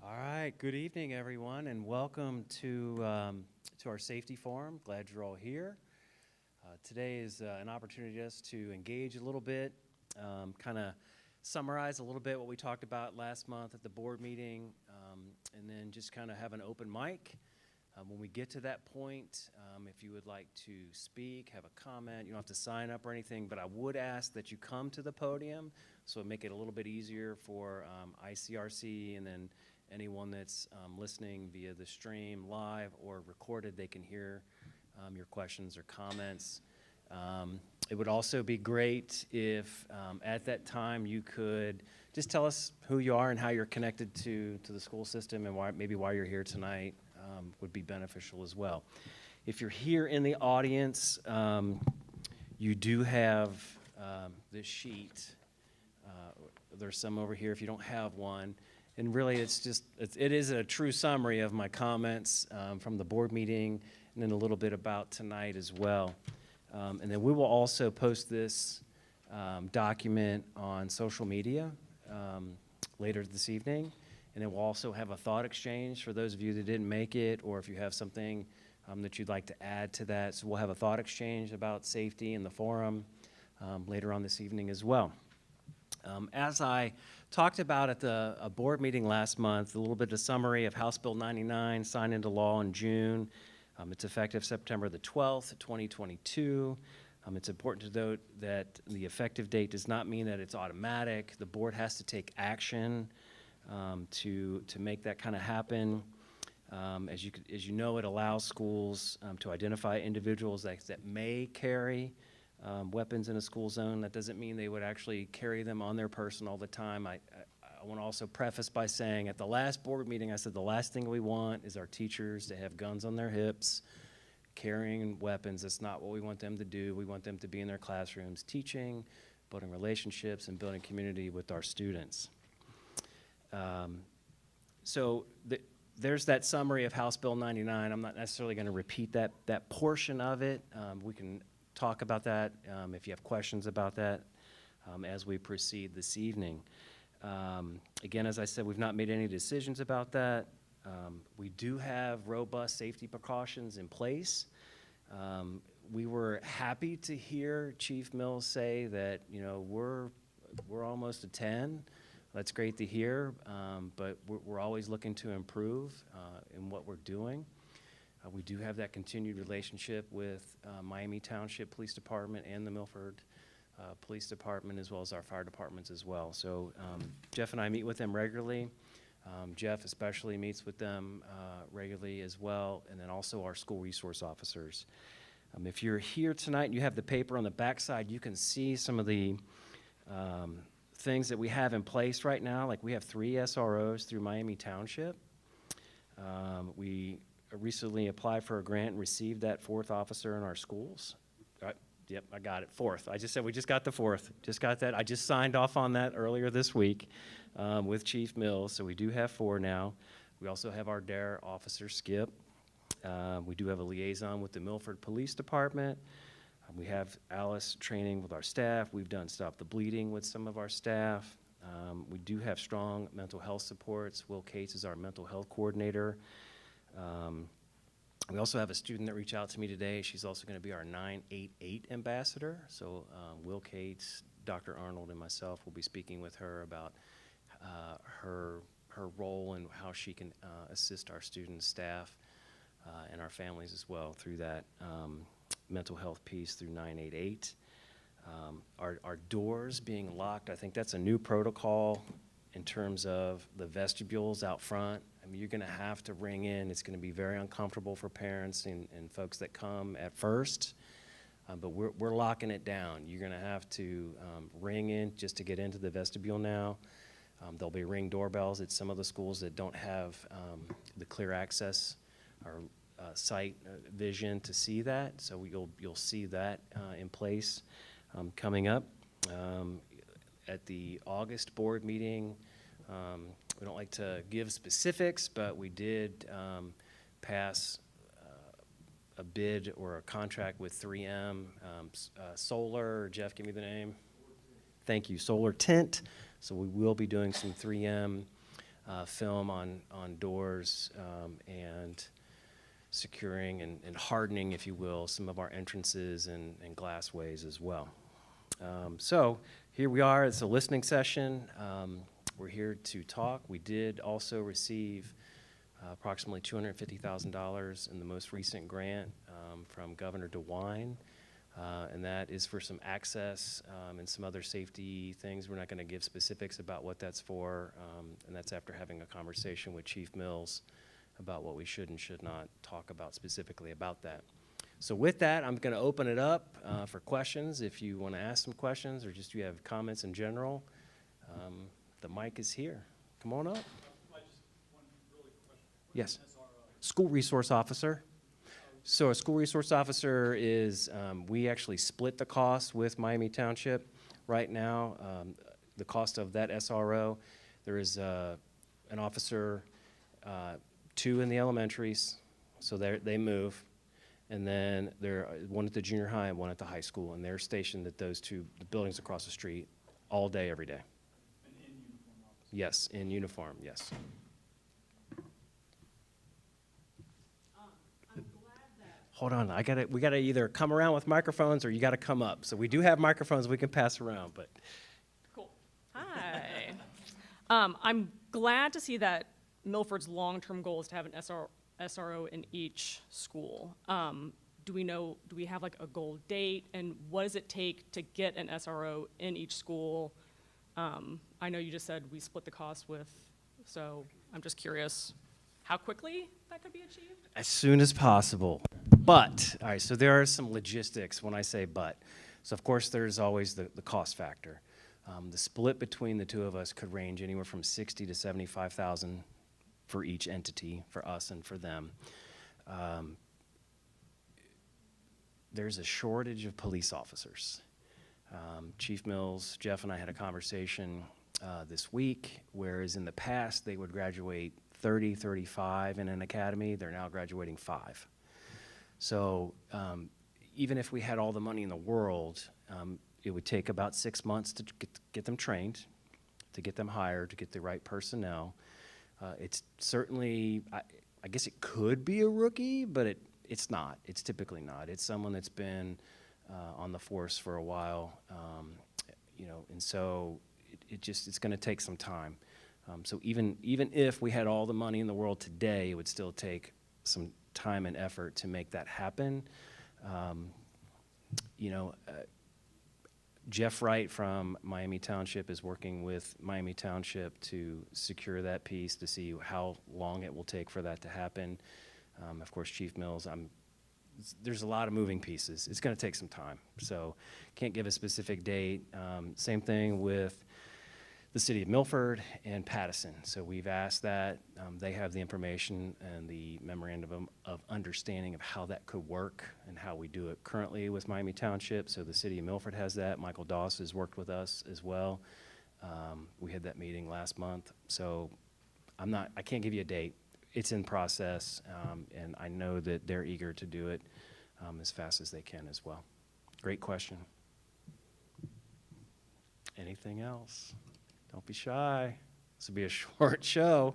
All right, good evening, everyone, and welcome to our safety forum. Glad you're all here. Today is an opportunity just to engage a little bit, kind of summarize a little bit what we talked about last month at the board meeting, and then just kind of have an open mic. When we get to that point, if you would like to speak, have a comment, you don't have to sign up or anything, but I would ask that you come to the podium so it'll make it a little bit easier for ICRC and then anyone that's listening via the stream live or recorded, they can hear your questions or comments. It would also be great if at that time you could just tell us who you are and how you're connected to the school system and maybe why you're here tonight would be beneficial as well. If you're here in the audience, you do have this sheet. There's some over here if you don't have one. And really, it is a true summary of my comments from the board meeting and then a little bit about tonight as well. And then we will also post this document on social media later this evening. And then we'll also have a thought exchange for those of you that didn't make it, or if you have something that you'd like to add to that. So we'll have a thought exchange about safety in the forum later on this evening as well. As I talked about at a board meeting last month, a little bit of a summary of House Bill 99 signed into law in June. It's effective September the 12th, 2022. It's important to note that the effective date does not mean that it's automatic. The board has to take action to make that kind of happen. As you know, it allows schools to identify individuals that may carry weapons in a school zone. That doesn't mean they would actually carry them on their person all the time. I want to also preface by saying at the last board meeting, I said the last thing we want is our teachers to have guns on their hips, carrying weapons. That's not what we want them to do. We want them to be in their classrooms teaching, building relationships, and building community with our students. There's that summary of House Bill 99. I'm not necessarily going to repeat that portion of it. We can talk about that if you have questions about that as we proceed this evening. Again, as I said, we've not made any decisions about that. We do have robust safety precautions in place. We were happy to hear Chief Mills say that, you know, we're almost a 10. That's great to hear, but we're always looking to improve in what we're doing. We do have that continued relationship with Miami Township Police Department and the Milford Police Department, as well as our fire departments as well. So Jeff and I meet with them regularly. Jeff especially meets with them regularly as well, and then also our school resource officers. If you're here tonight and you have the paper on the backside, you can see some of the things that we have in place right now. Like we have 3 SROs through Miami Township. We recently applied for a grant and received that 4th officer in our schools. Yep, I got it, 4th. I just said we just got the 4th. Just got that. I just signed off on that earlier this week with Chief Mills, so we do have 4 now. We also have our DARE officer, Skip. We do have a liaison with the Milford Police Department. We have Alice training with our staff. We've done Stop the Bleeding with some of our staff. We do have strong mental health supports. Will Cates is our mental health coordinator. We also have a student that reached out to me today. She's also going to be our 988 ambassador. So Will Cates, Dr. Arnold, and myself will be speaking with her about her role and how she can assist our students, staff, and our families as well through that mental health piece through 988. Our doors being locked, I think that's a new protocol in terms of the vestibules out front. I mean, you're going to have to ring in. It's going to be very uncomfortable for parents and folks that come at first, but we're locking it down. You're going to have to ring in just to get into the vestibule now. There'll be ring doorbells at some of the schools that don't have the clear access or sight vision to see that, so you'll see that in place coming up. At the August board meeting, we don't like to give specifics, but we did pass a bid or a contract with 3M Solar. Jeff, give me the name. Thank you, Solar Tint. So we will be doing some 3M film on doors and securing and hardening, if you will, some of our entrances and glassways as well. So here we are. It's a listening session. We're here to talk. We did also receive approximately $250,000 in the most recent grant from Governor DeWine, and that is for some access and some other safety things. We're not going to give specifics about what that's for, and that's after having a conversation with Chief Mills about what we should and should not talk about specifically about that. So with that, I'm going to open it up for questions. If you want to ask some questions or just you have comments in general, the mic is here. Come on up. Yes. School resource officer. So a school resource officer is, we actually split the cost with Miami Township right now. The cost of that SRO, there is an officer, 2 in the elementaries, so they move. And then there one at the junior high and one at the high school, and they're stationed at those 2 buildings across the street all day, every day. And in uniform officers? Yes, in uniform, yes. I'm glad that... Hold on, we gotta either come around with microphones or you gotta come up. So we do have microphones we can pass around, but. Cool. Hi. I'm glad to see that Milford's long-term goal is to have an SRO in each school. Do we have like a goal date, and what does it take to get an SRO in each school? I know you just said we split the cost with, so I'm just curious how quickly that could be achieved? As soon as possible. But, all right, so there are some logistics when I say but. So of course there's always the cost factor. The split between the 2 of us could range anywhere from $60,000 to $75,000 for each entity, for us and for them. There's a shortage of police officers. Chief Mills, Jeff and I had a conversation this week, whereas in the past they would graduate 30, 35 in an academy, they're now graduating 5. So even if we had all the money in the world, it would take about 6 months to get them trained, to get them hired, to get the right personnel. It's certainly, I guess it could be a rookie, but it's not. It's typically not. It's someone that's been on the force for a while, and so it's going to take some time. So even if we had all the money in the world today, it would still take some time and effort to make that happen. Jeff Wright from Miami Township is working with Miami Township to secure that piece, to see how long it will take for that to happen. Of course, Chief Mills, there's a lot of moving pieces. It's going to take some time, so can't give a specific date. Same thing with the city of Milford and Pattison. So we've asked that. They have the information and the memorandum of understanding of how that could work and how we do it currently with Miami Township. So the city of Milford has that. Michael Doss has worked with us as well. We had that meeting last month. So I can't give you a date. It's in process, and I know that they're eager to do it as fast as they can as well. Great question. Anything else? Don't be shy. This will be a short show.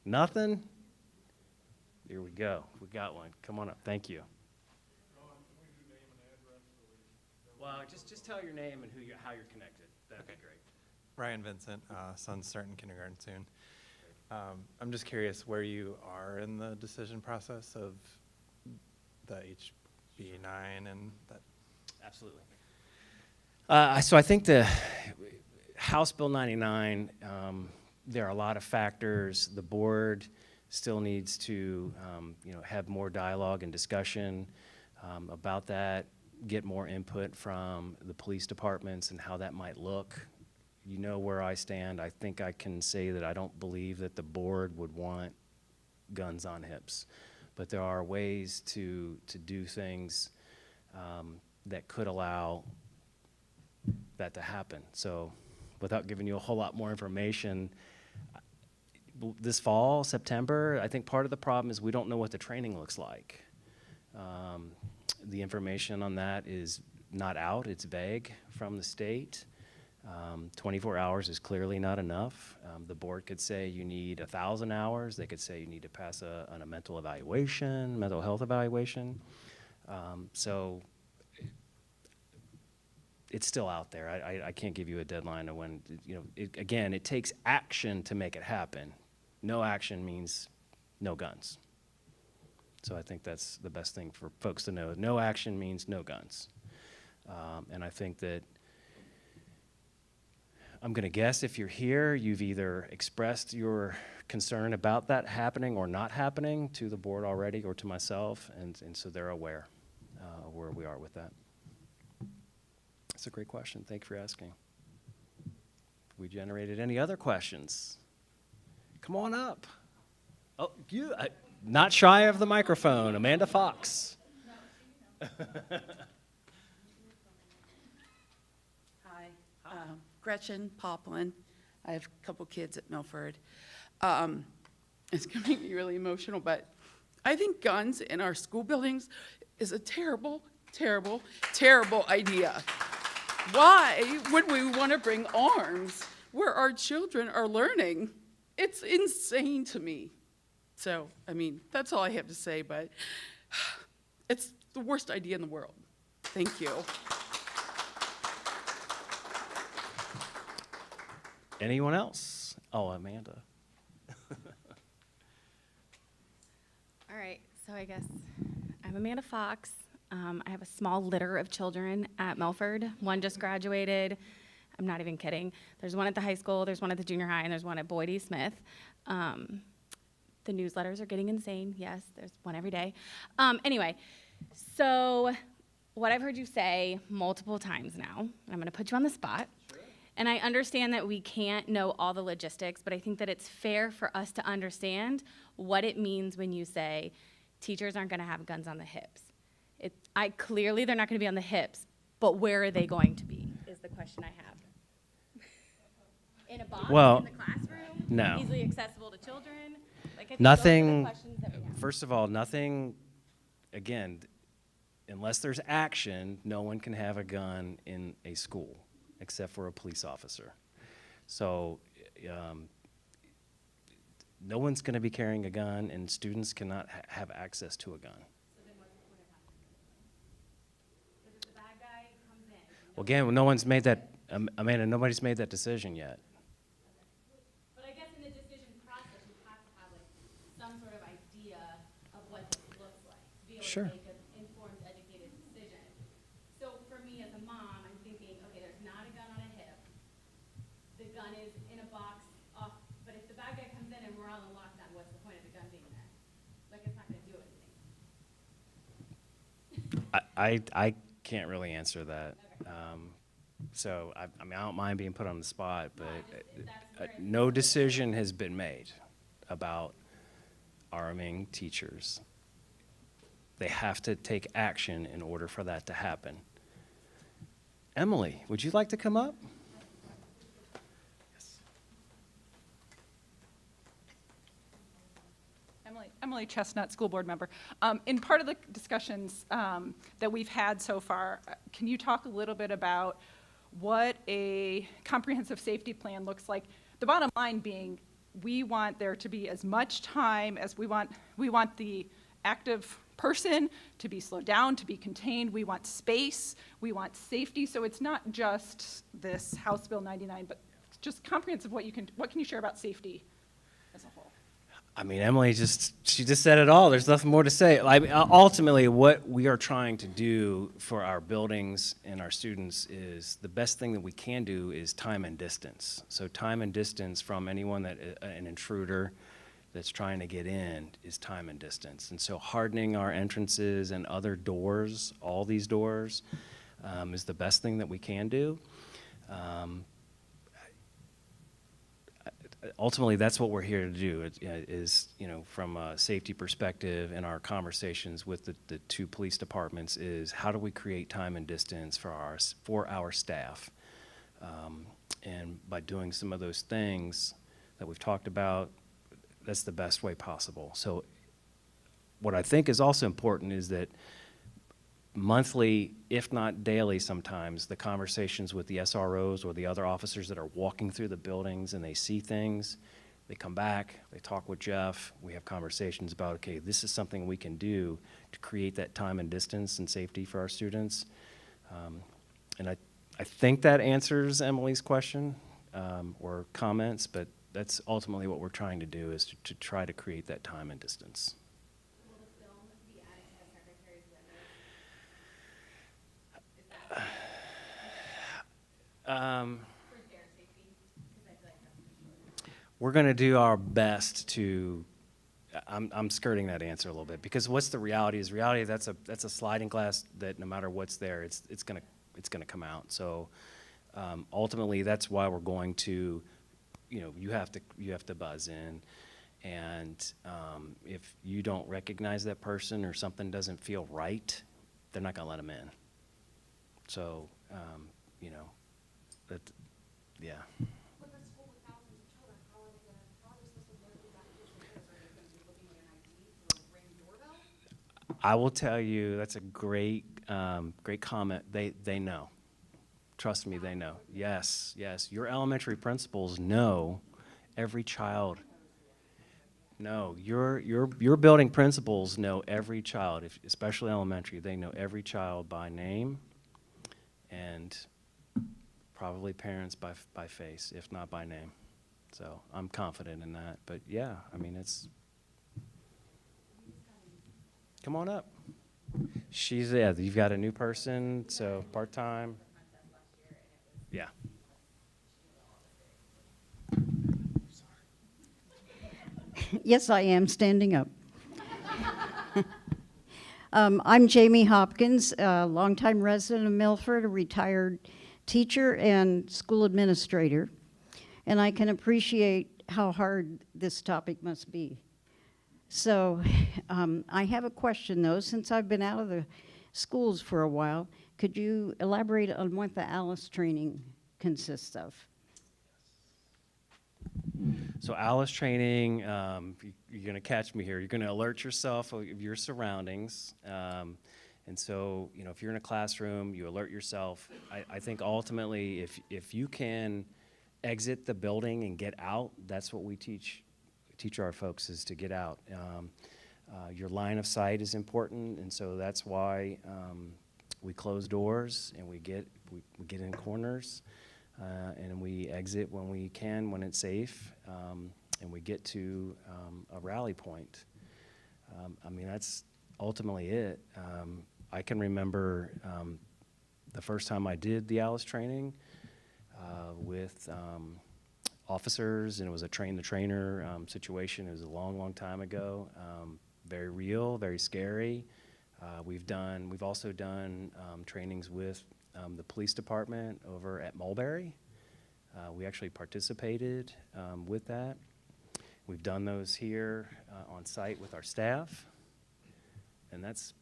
Nothing? Here we go. We got one. Come on up. Thank you. Well, just tell your name and how you're connected. That'd be great. Ryan Vincent, son's starting kindergarten soon. I'm just curious where you are in the decision process of the HB9 and that. Absolutely. So I think the House Bill 99, there are a lot of factors. The board still needs to have more dialogue and discussion about that, get more input from the police departments and how that might look. You know where I stand. I think I can say that I don't believe that the board would want guns on hips. But there are ways to do things that could allow that to happen. So without giving you a whole lot more information, this fall, September, I think part of the problem is we don't know what the training looks like. The information on that is not out. It's vague from the state. 24 hours is clearly not enough. The board could say you need 1,000 hours. They could say you need to pass on a mental evaluation, mental health evaluation. So it's still out there. I can't give you a deadline of when, again, it takes action to make it happen. No action means no guns. So I think that's the best thing for folks to know. No action means no guns. And I think that I'm going to guess if you're here, you've either expressed your concern about that happening or not happening to the board already or to myself, and so they're aware of where we are with that. That's a great question. Thank you for asking. We generated any other questions? Come on up. Oh, you, not shy of the microphone, Amanda Fox. Hi, Gretchen Poplin. I have a couple kids at Milford. It's going to make me really emotional, but I think guns in our school buildings is a terrible, terrible, terrible idea. Why would we want to bring arms where our children are learning? It's insane to me. So, I mean, that's all I have to say, but it's the worst idea in the world. Thank you. Anyone else? Oh, Amanda. All right, so I guess I'm Amanda Fox. I have a small litter of children at Milford. One just graduated. I'm not even kidding. There's one at the high school, there's one at the junior high, and there's one at Boyd E. Smith. The newsletters are getting insane. Yes, there's one every day. Anyway, so what I've heard you say multiple times now, and I'm going to put you on the spot. And I understand that we can't know all the logistics, but I think that it's fair for us to understand what it means when you say teachers aren't going to have guns on the hips. Clearly they're not going to be on the hips, but where are they going to be is the question I have. In a box, Well, in the classroom, no. easily accessible to children? Like, I think Nothing, those are the questions that we have. first of all, nothing, again, unless there's action, no one can have a gun in a school except for a police officer. So no one's going to be carrying a gun, and students cannot have access to a gun. So then what would have happened? Because if the bad guy comes in. Well, again, no one's made that, Amanda, nobody's made that decision yet. But I guess in the decision process, you have to have like some sort of idea of what this looks like to be able Sure. to make an informed, educated decision. So for me as a mom, I'm thinking, okay, there's not a gun on a hip. The gun is in a box off, but if the bad guy comes in and we're all in lockdown, what's the point of the gun being there? Like, it's not gonna do anything. I can't really answer that. So, I mean, I don't mind being put on the spot, but no decision has been made about arming teachers. They have to take action in order for that to happen. Emily, would you like to come up? Emily Chestnut, school board member. In part of the discussions that we've had so far, can you talk a little bit about what a comprehensive safety plan looks like? The bottom line being, we want there to be as much time as we want the active person to be slowed down, to be contained. We want space, we want safety. So it's not just this House Bill 99, but just comprehensive, what can you share about safety as a whole? I mean, Emily she just said it all. There's nothing more to say. Ultimately, what we are trying to do for our buildings and our students is the best thing that we can do is time and distance. So time and distance from anyone an intruder that's trying to get in is time and distance. And so hardening our entrances and other doors, all these doors, is the best thing that we can do. Ultimately, that's what we're here to do, is, from a safety perspective in our conversations with the two police departments is how do we create time and distance for our staff? And by doing some of those things that we've talked about, that's the best way possible. So what I think is also important is that monthly, if not daily sometimes, the conversations with the SROs or the other officers that are walking through the buildings and they see things, they come back, they talk with Jeff, we have conversations about, okay, this is something we can do to create that time and distance and safety for our students. And I think that answers Emily's question or comments, but that's ultimately what we're trying to do, is to try to create that time and distance. Will the film be added to the secretary's windows? For their safety? 'Cause I feel like that's for sure. We're going to do our best to. I'm skirting that answer a little bit, because what's the reality is that's a sliding glass that no matter what's there, it's gonna come out. So ultimately, that's why we're going to, you have to buzz in, and if you don't recognize that person or something doesn't feel right, they're not gonna let them in. So yeah. I will tell you, that's a great comment. They know. Trust me, they know. Yes. Your elementary principals know every child. No, your building principals know every child, especially elementary. They know every child by name, and probably parents by face, if not by name. So I'm confident in that. But yeah, I mean, it's. Come on up. You've got a new person, so part-time. Yeah. Yes, I am standing up. I'm Jamie Hopkins, a longtime resident of Milford, a retired teacher and school administrator, and I can appreciate how hard this topic must be. So I have a question, though. Since I've been out of the schools for a while, could you elaborate on what the ALICE training consists of? So ALICE training, you're going to catch me here. You're going to alert yourself of your surroundings. And so, if you're in a classroom, you alert yourself. I think ultimately, if you can exit the building and get out, that's what we teach our folks, is to get out. Your line of sight is important, and so that's why we close doors and we get in corners, and we exit when we can, when it's safe, and we get to a rally point. I mean, that's ultimately it. I can remember the first time I did the ALICE training with officers, and it was a train-the-trainer situation. It was a long time ago. Very real, very scary. We've also done trainings with the police department over at Mulberry. We actually participated with that. We've done those here on site with our staff, and that's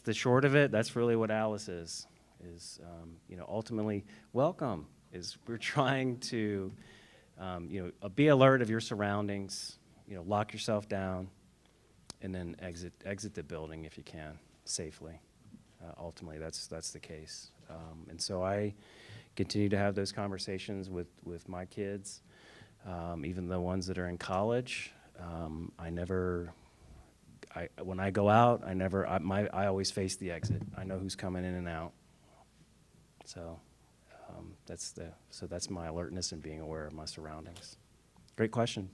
the short of it. That's really what ALICE is ultimately welcome. We're trying to be alert of your surroundings, lock yourself down, and then exit the building if you can safely. Ultimately, that's the case. And so I continue to have those conversations with my kids, even the ones that are in college. When I go out, I always face the exit. I know who's coming in and out. So that's my alertness and being aware of my surroundings. Great question.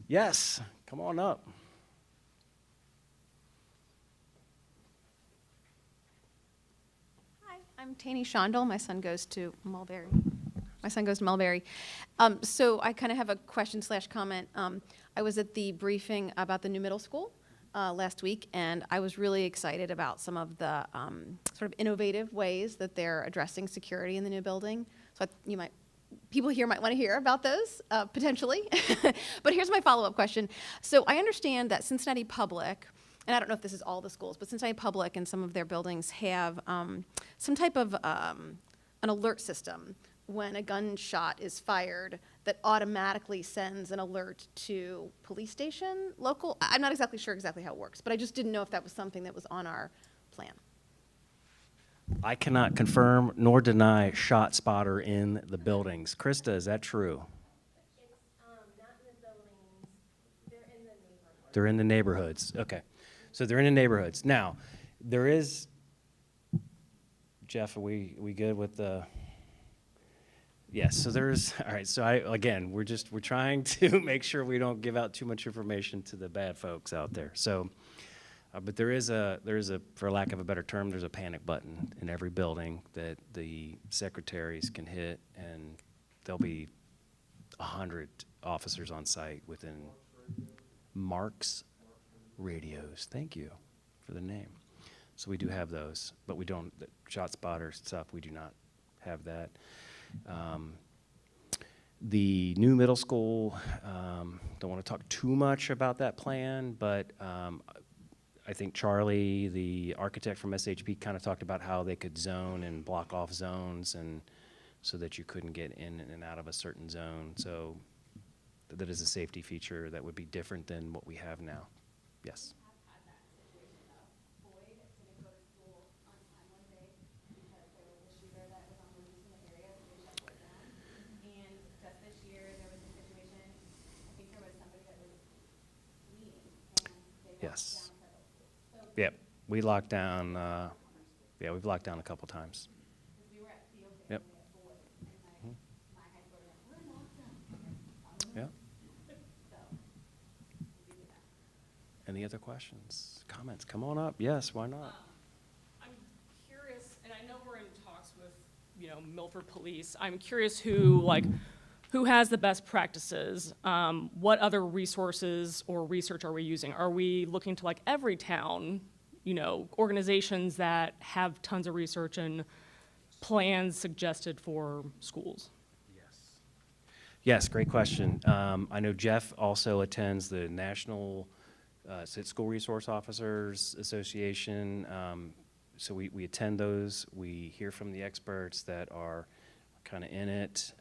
Yes, come on up. Hi, I'm Tanny Shondel. My son goes to Mulberry. So I kind of have a question/comment. I was at the briefing about the new middle school last week, and I was really excited about some of the sort of innovative ways that they're addressing security in the new building. So people here might want to hear about those, potentially. But here's my follow-up question. So I understand that Cincinnati Public, and I don't know if this is all the schools, but Cincinnati Public and some of their buildings have some type of an alert system when a gunshot is fired that automatically sends an alert to police station, local. I'm not exactly sure how it works, but I just didn't know if that was something that was on our plan. I cannot confirm nor deny shot spotter in the buildings. Krista, is that true? It's not in the buildings, they're in the neighborhood. They're in the neighborhoods. Okay. So they're in the neighborhoods. Now, there is, Jeff, are we good with the? Yes, so there's, all right, so again, we're trying to make sure we don't give out too much information to the bad folks out there. So, but there is a, for lack of a better term, there's a panic button in every building that the secretaries can hit, and there'll be 100 officers on site within Mark's Radios. Thank you for the name. So we do have those, but we don't, the shot spotter stuff, we do not have that. The new middle school, don't want to talk too much about that plan, but I think Charlie, the architect from SHP, kind of talked about how they could zone and block off zones, and so that you couldn't get in and out of a certain zone. So that is a safety feature that would be different than what we have now. Yes. Yes. Yep. We locked down, yeah, we've locked down a couple times. Yep. Mhm. Yep. Any other questions, comments? Come on up. Yes, why not? I'm curious, and I know we're in talks with, Milford Police. I'm curious who has the best practices? What other resources or research are we using? Are we looking to every town, organizations that have tons of research and plans suggested for schools? Yes, great question. I know Jeff also attends the National School Resource Officers Association. So we attend those. We hear from the experts that are kind of in it.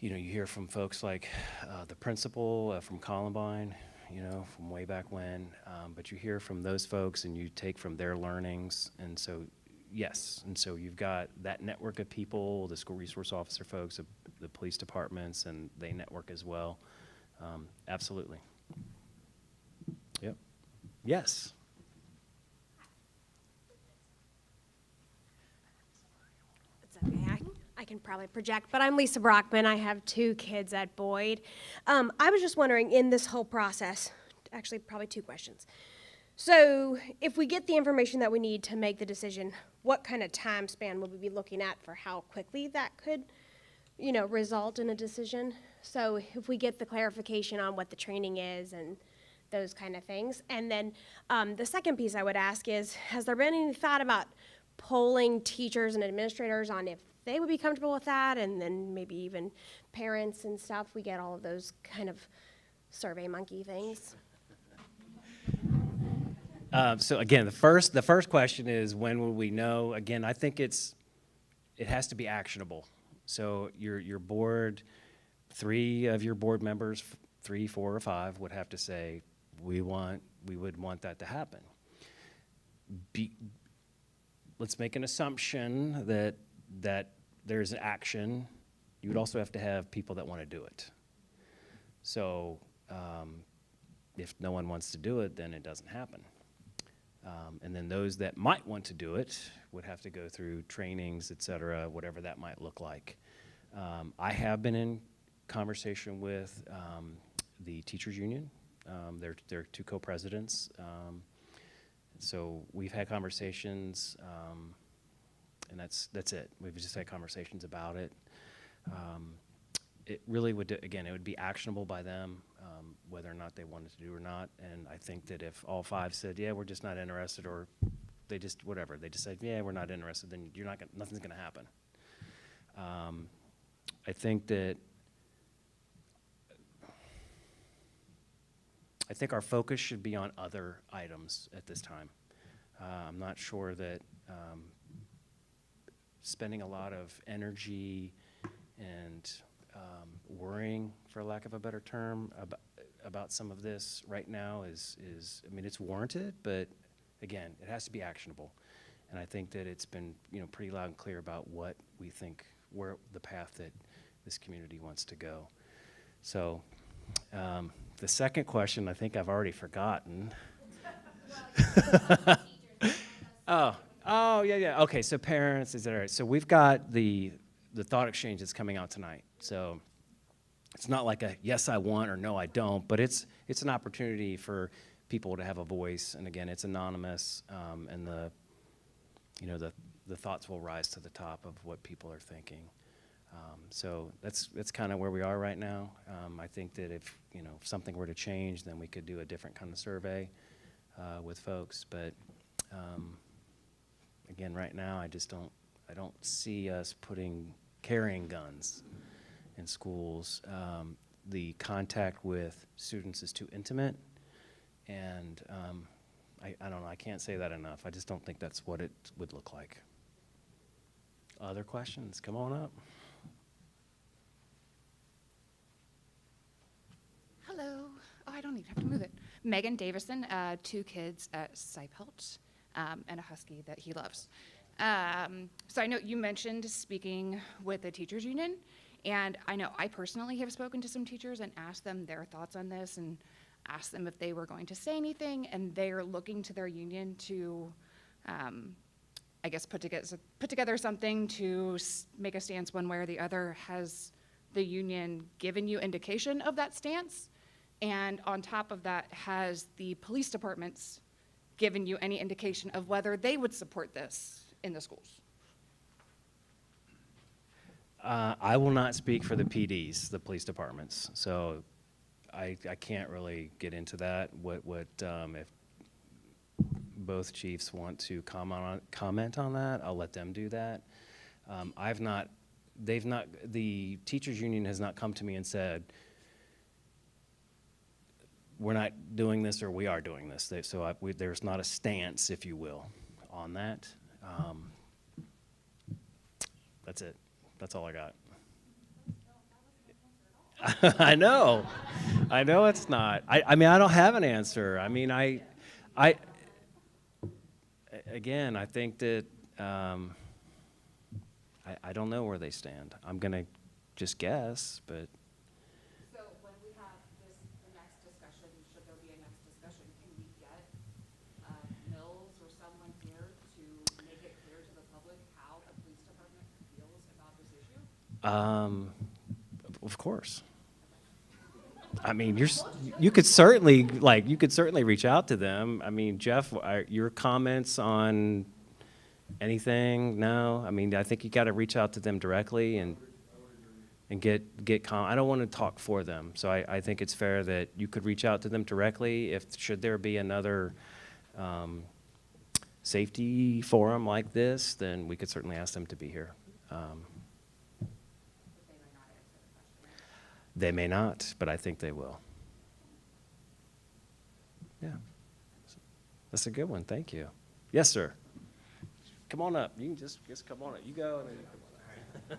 You hear from folks like the principal from Columbine, from way back when. But you hear from those folks and you take from their learnings. And so, yes. And so you've got that network of people, the school resource officer folks, the police departments, and they network as well. Absolutely. Yep. Yes. It's okay, I can probably project, but I'm Lisa Brockman. I have 2 kids at Boyd. I was just wondering, in this whole process, actually probably 2 questions. So if we get the information that we need to make the decision, what kind of time span will we be looking at for how quickly that could, result in a decision? So if we get the clarification on what the training is and those kind of things. And then the second piece I would ask is, has there been any thought about polling teachers and administrators on if they would be comfortable with that, and then maybe even parents and stuff? We get all of those kind of survey monkey things. So again, the first question is, when will we know? Again, I think it has to be actionable. So your board, 3 of your board members, 3, 4, or 5 would have to say, we would want that to happen. Let's make an assumption that there's an action. You would also have to have people that want to do it. So if no one wants to do it, then it doesn't happen. And then those that might want to do it would have to go through trainings, et cetera, whatever that might look like. I have been in conversation with the teachers union. They're 2 co-presidents. So we've had conversations, and that's it. We've just had conversations about it. It really would, again, it would be actionable by them, whether or not they wanted to do or not. And I think that if all 5 said, yeah, we're just not interested, or they just, whatever, they just said, yeah, we're not interested, then nothing's gonna happen. I think our focus should be on other items at this time. I'm not sure that spending a lot of energy and worrying, for lack of a better term, about some of this right now is I mean, it's warranted, but again, it has to be actionable. And I think that it's been, pretty loud and clear about what we think, where the path that this community wants to go. So the second question, I think I've already forgotten. Oh, yeah. Okay, so parents, is that all right? So we've got the thought exchange that's coming out tonight. So it's not like a yes, I want or no, I don't, but it's an opportunity for people to have a voice. And again, it's anonymous, and the thoughts will rise to the top of what people are thinking. So that's kind of where we are right now. I think that if something were to change, then we could do a different kind of survey with folks. But again, right now, I don't see us carrying guns in schools. The contact with students is too intimate, and I don't know, I can't say that enough. I just don't think that's what it would look like. Other questions? Come on up. Hello. Oh, I don't even have to move it. Megan Davison, 2 kids at Seipelt, and a husky that he loves. So I know you mentioned speaking with the teachers union, and I know I personally have spoken to some teachers and asked them their thoughts on this and asked them if they were going to say anything, and they're looking to their union to, I guess, put together something to make a stance one way or the other. Has the union given you indication of that stance? And on top of that, has the police departments given you any indication of whether they would support this in the schools? I will not speak for the PDs, the police departments. So I can't really get into that. If both chiefs want to comment on that, I'll let them do that. The teachers union has not come to me and said, we're not doing this or we are doing this. There's not a stance, if you will, on that. That's it. That's all I got. I know it's not. I mean, I don't have an answer. I mean, again, I think that I don't know where they stand. I'm gonna just guess, but. So when we have the next discussion, should there be a next discussion, can we get Mills or someone here to make it clear to the public how the police department feels about this issue? Of course. I mean, you could certainly reach out to them. I mean, Jeff, your comments on anything? No. I mean, I think you got to reach out to them directly and get I don't want to talk for them. So I think it's fair that you could reach out to them directly. Should there be another safety forum like this, then we could certainly ask them to be here. They may not, but I think they will. Yeah. That's a good one. Thank you. Yes, sir. Come on up. You can just come on up. You go and then you come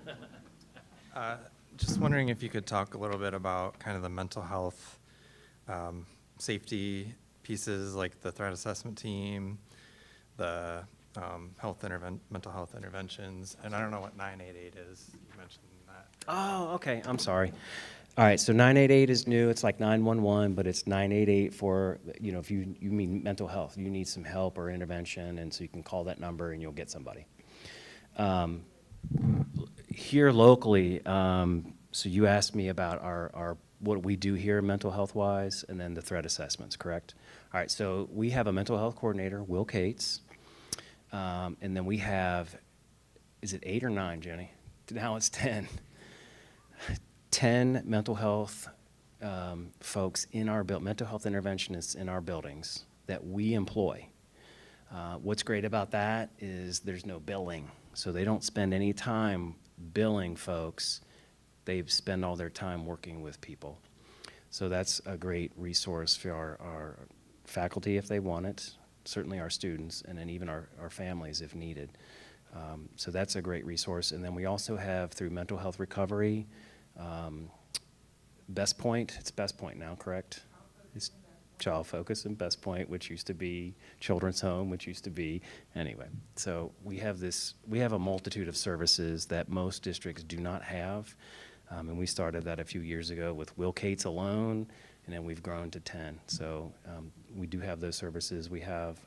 on up. Just wondering if you could talk a little bit about kind of the mental health safety pieces, like the threat assessment team, the mental health interventions, and I don't know what 988 is. You mentioned that. Oh, okay. I'm sorry. All right, so 988 is new. It's like 911, but it's 988 for, if you mean mental health, you need some help or intervention, and so you can call that number and you'll get somebody. Here locally, so you asked me about our what we do here mental health-wise, and then the threat assessments, correct? All right, so we have a mental health coordinator, Will Cates, and then we have, is it 8 or 9, Jenny? Now it's 10. 10 mental health folks in our mental health interventionists in our buildings that we employ. What's great about that is there's no billing, so they don't spend any time billing folks. They spend all their time working with people. So that's a great resource for our faculty if they want it, certainly our students, and then even our families if needed. So that's a great resource. And then we also have, through mental health recovery, Best Point, it's Best Point now, correct? It's Child Focus and Best Point, which used to be Children's Home, which used to be, anyway. So we have a multitude of services that most districts do not have. And we started that a few years ago with Will Cates alone, and then we've grown to 10. So we do have those services. We have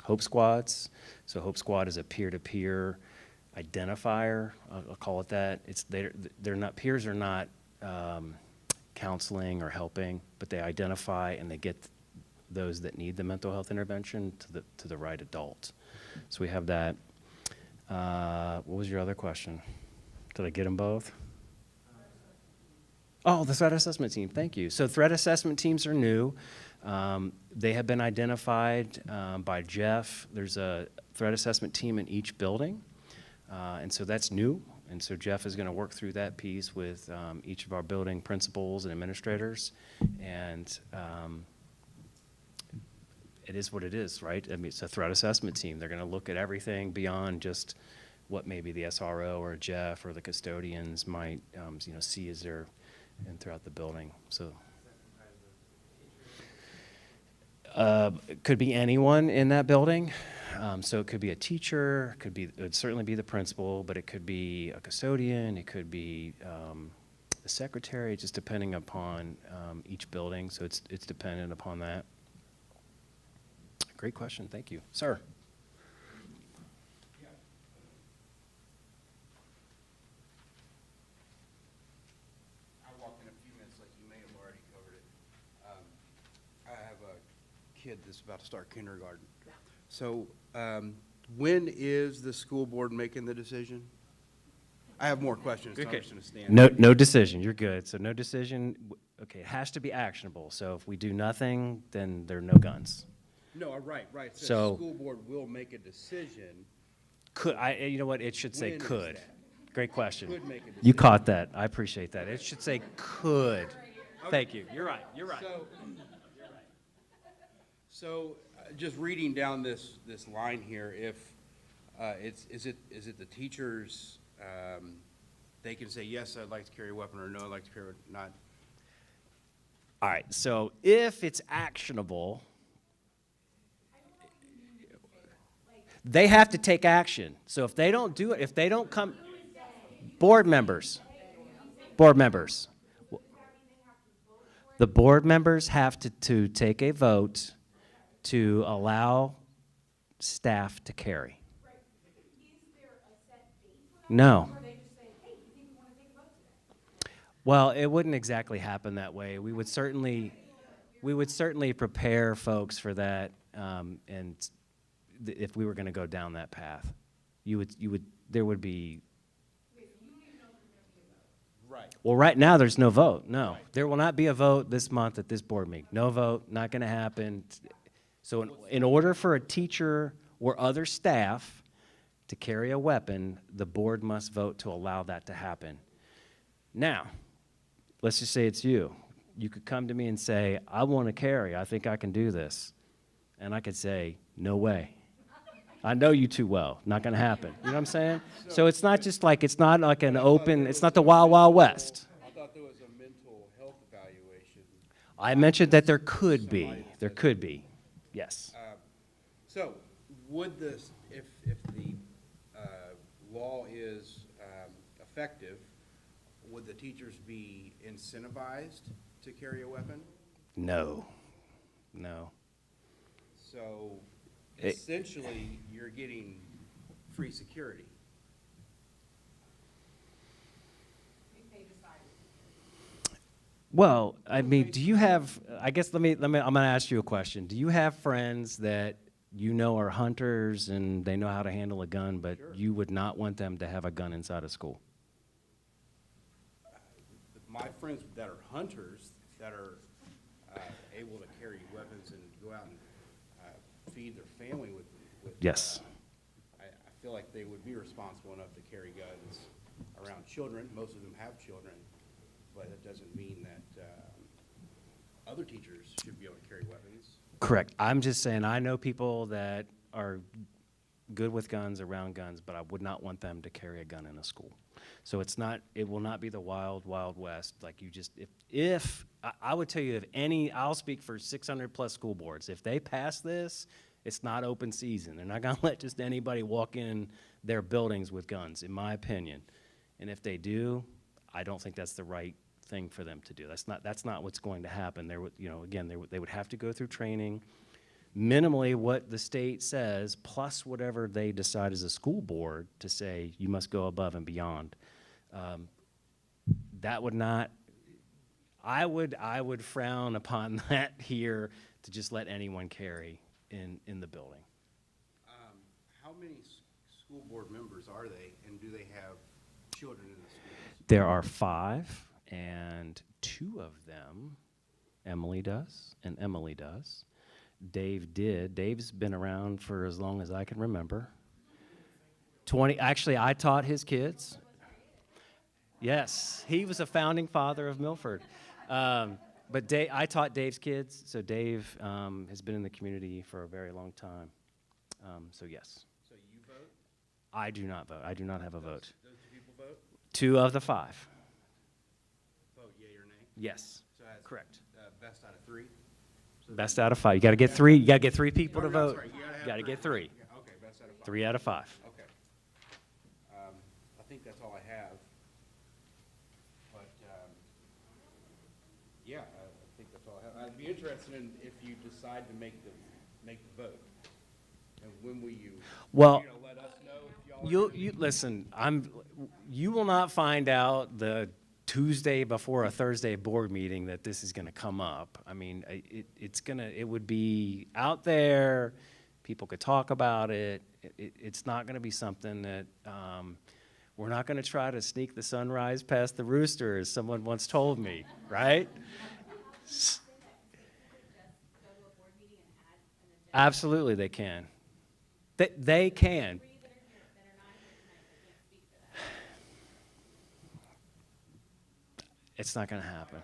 Hope Squads. So Hope Squad is a peer-to-peer identifier. I'll call it that. They're not, peers are not counseling or helping, but they identify and they get those that need the mental health intervention to the right adult. So we have that. What was your other question? Did I get them both? Oh, the threat assessment team, thank you. So threat assessment teams are new. They have been identified by Jeff. There's a threat assessment team in each building, and so that's new. And so Jeff is going to work through that piece with each of our building principals and administrators, and it is what it is, right? I mean, it's a threat assessment team. They're going to look at everything beyond just what maybe the SRO or Jeff or the custodians might see as they're and throughout the building. So it could be anyone in that building. So it could be a teacher, it would certainly be the principal, but it could be a custodian, it could be the secretary, just depending upon each building. So it's dependent upon that. Great question, thank you. Sir. Kid that's about to start kindergarten. So when is the school board making the decision? I have more questions. Okay. So No decision, you're good. So no decision, okay, it has to be actionable. So if we do nothing, then there are no guns. No, right. So the school board will make a decision. You know what, it should say When is could. that? Great question. Could make a You decision. caught that, I appreciate that. It should say could. Thank you, you're right. So just reading down this line here, if is it the teachers, they can say, yes, I'd like to carry a weapon, or no, I'd like to carry a not? All right, so if it's actionable, they have to take action. So if they don't do it, if they don't come, board members. The board members have to take a vote to allow staff to carry. No. Well, it wouldn't exactly happen that way. We would certainly prepare folks for that, and if we were going to go down that path, there would be. Right. Well, right now there's no vote. No, right. There will not be a vote this month at this board meeting. No vote, not going to happen. So in order for a teacher or other staff to carry a weapon, the board must vote to allow that to happen. Now, let's just say it's you. You could come to me and say, I want to carry. I think I can do this. And I could say, no way. I know you too well. Not going to happen. You know what I'm saying? So it's not like an open, it's not the Wild Wild West. I thought there was a mental health evaluation. I mentioned that there could be. There could be. Yes. So would this, if the law is effective, would the teachers be incentivized to carry a weapon? No. So essentially, you're getting free security. Well, I mean, do you have, I guess I'm going to ask you a question. Do you have friends that you know are hunters and they know how to handle a gun, but Sure. you would not want them to have a gun inside of school? My friends that are hunters, that are able to carry weapons and go out and feed their family with Yes. I feel like they would be responsible enough to carry guns around children. Most of them have children, but that doesn't mean that other teachers should be able to carry weapons. Correct. I'm just saying I know people that are good with guns, around guns, but I would not want them to carry a gun in a school. So it will not be the wild, wild west. Like you just, I would tell you I'll speak for 600 plus school boards. If they pass this, it's not open season. They're not gonna let just anybody walk in their buildings with guns, in my opinion. And if they do, I don't think that's the right thing for them to do. That's not what's going to happen. They would have to go through training, minimally what the state says, plus whatever they decide as a school board to say you must go above and beyond. That would not, I would frown upon that here to just let anyone carry in the building. How many school board members are they, and do they have children in the schools? There are 5, and 2 of them, Emily does, and Emily does. Dave's been around for as long as I can remember. Actually, I taught his kids. Yes, he was a founding father of Milford. But I taught Dave's kids, so Dave has been in the community for a very long time. So yes. So you vote? I do not vote. I do not have a vote. Those 2 people vote? 2 of the 5. Vote yea or nay? Yes, So that's, correct. Best out of 3? Best out of 5. You got to get 3. You got to get 3 people to No, no, vote. sorry, You got to get 3. Yeah, okay, best out of 5. 3 out of 5. Okay. I think that's all I have. But, yeah, I think that's all I have. I'd be interested in if you decide to make the vote. And when will you? Well, You're gonna let us know if y'all are gonna- you listen. You will not find out the Tuesday before a Thursday board meeting that this is going to come up. I mean, it would be out there. People could talk about it. It's not going to be something that we're not going to try to sneak the sunrise past the rooster, as someone once told me, right? Absolutely, they can. They can. It's not going to happen.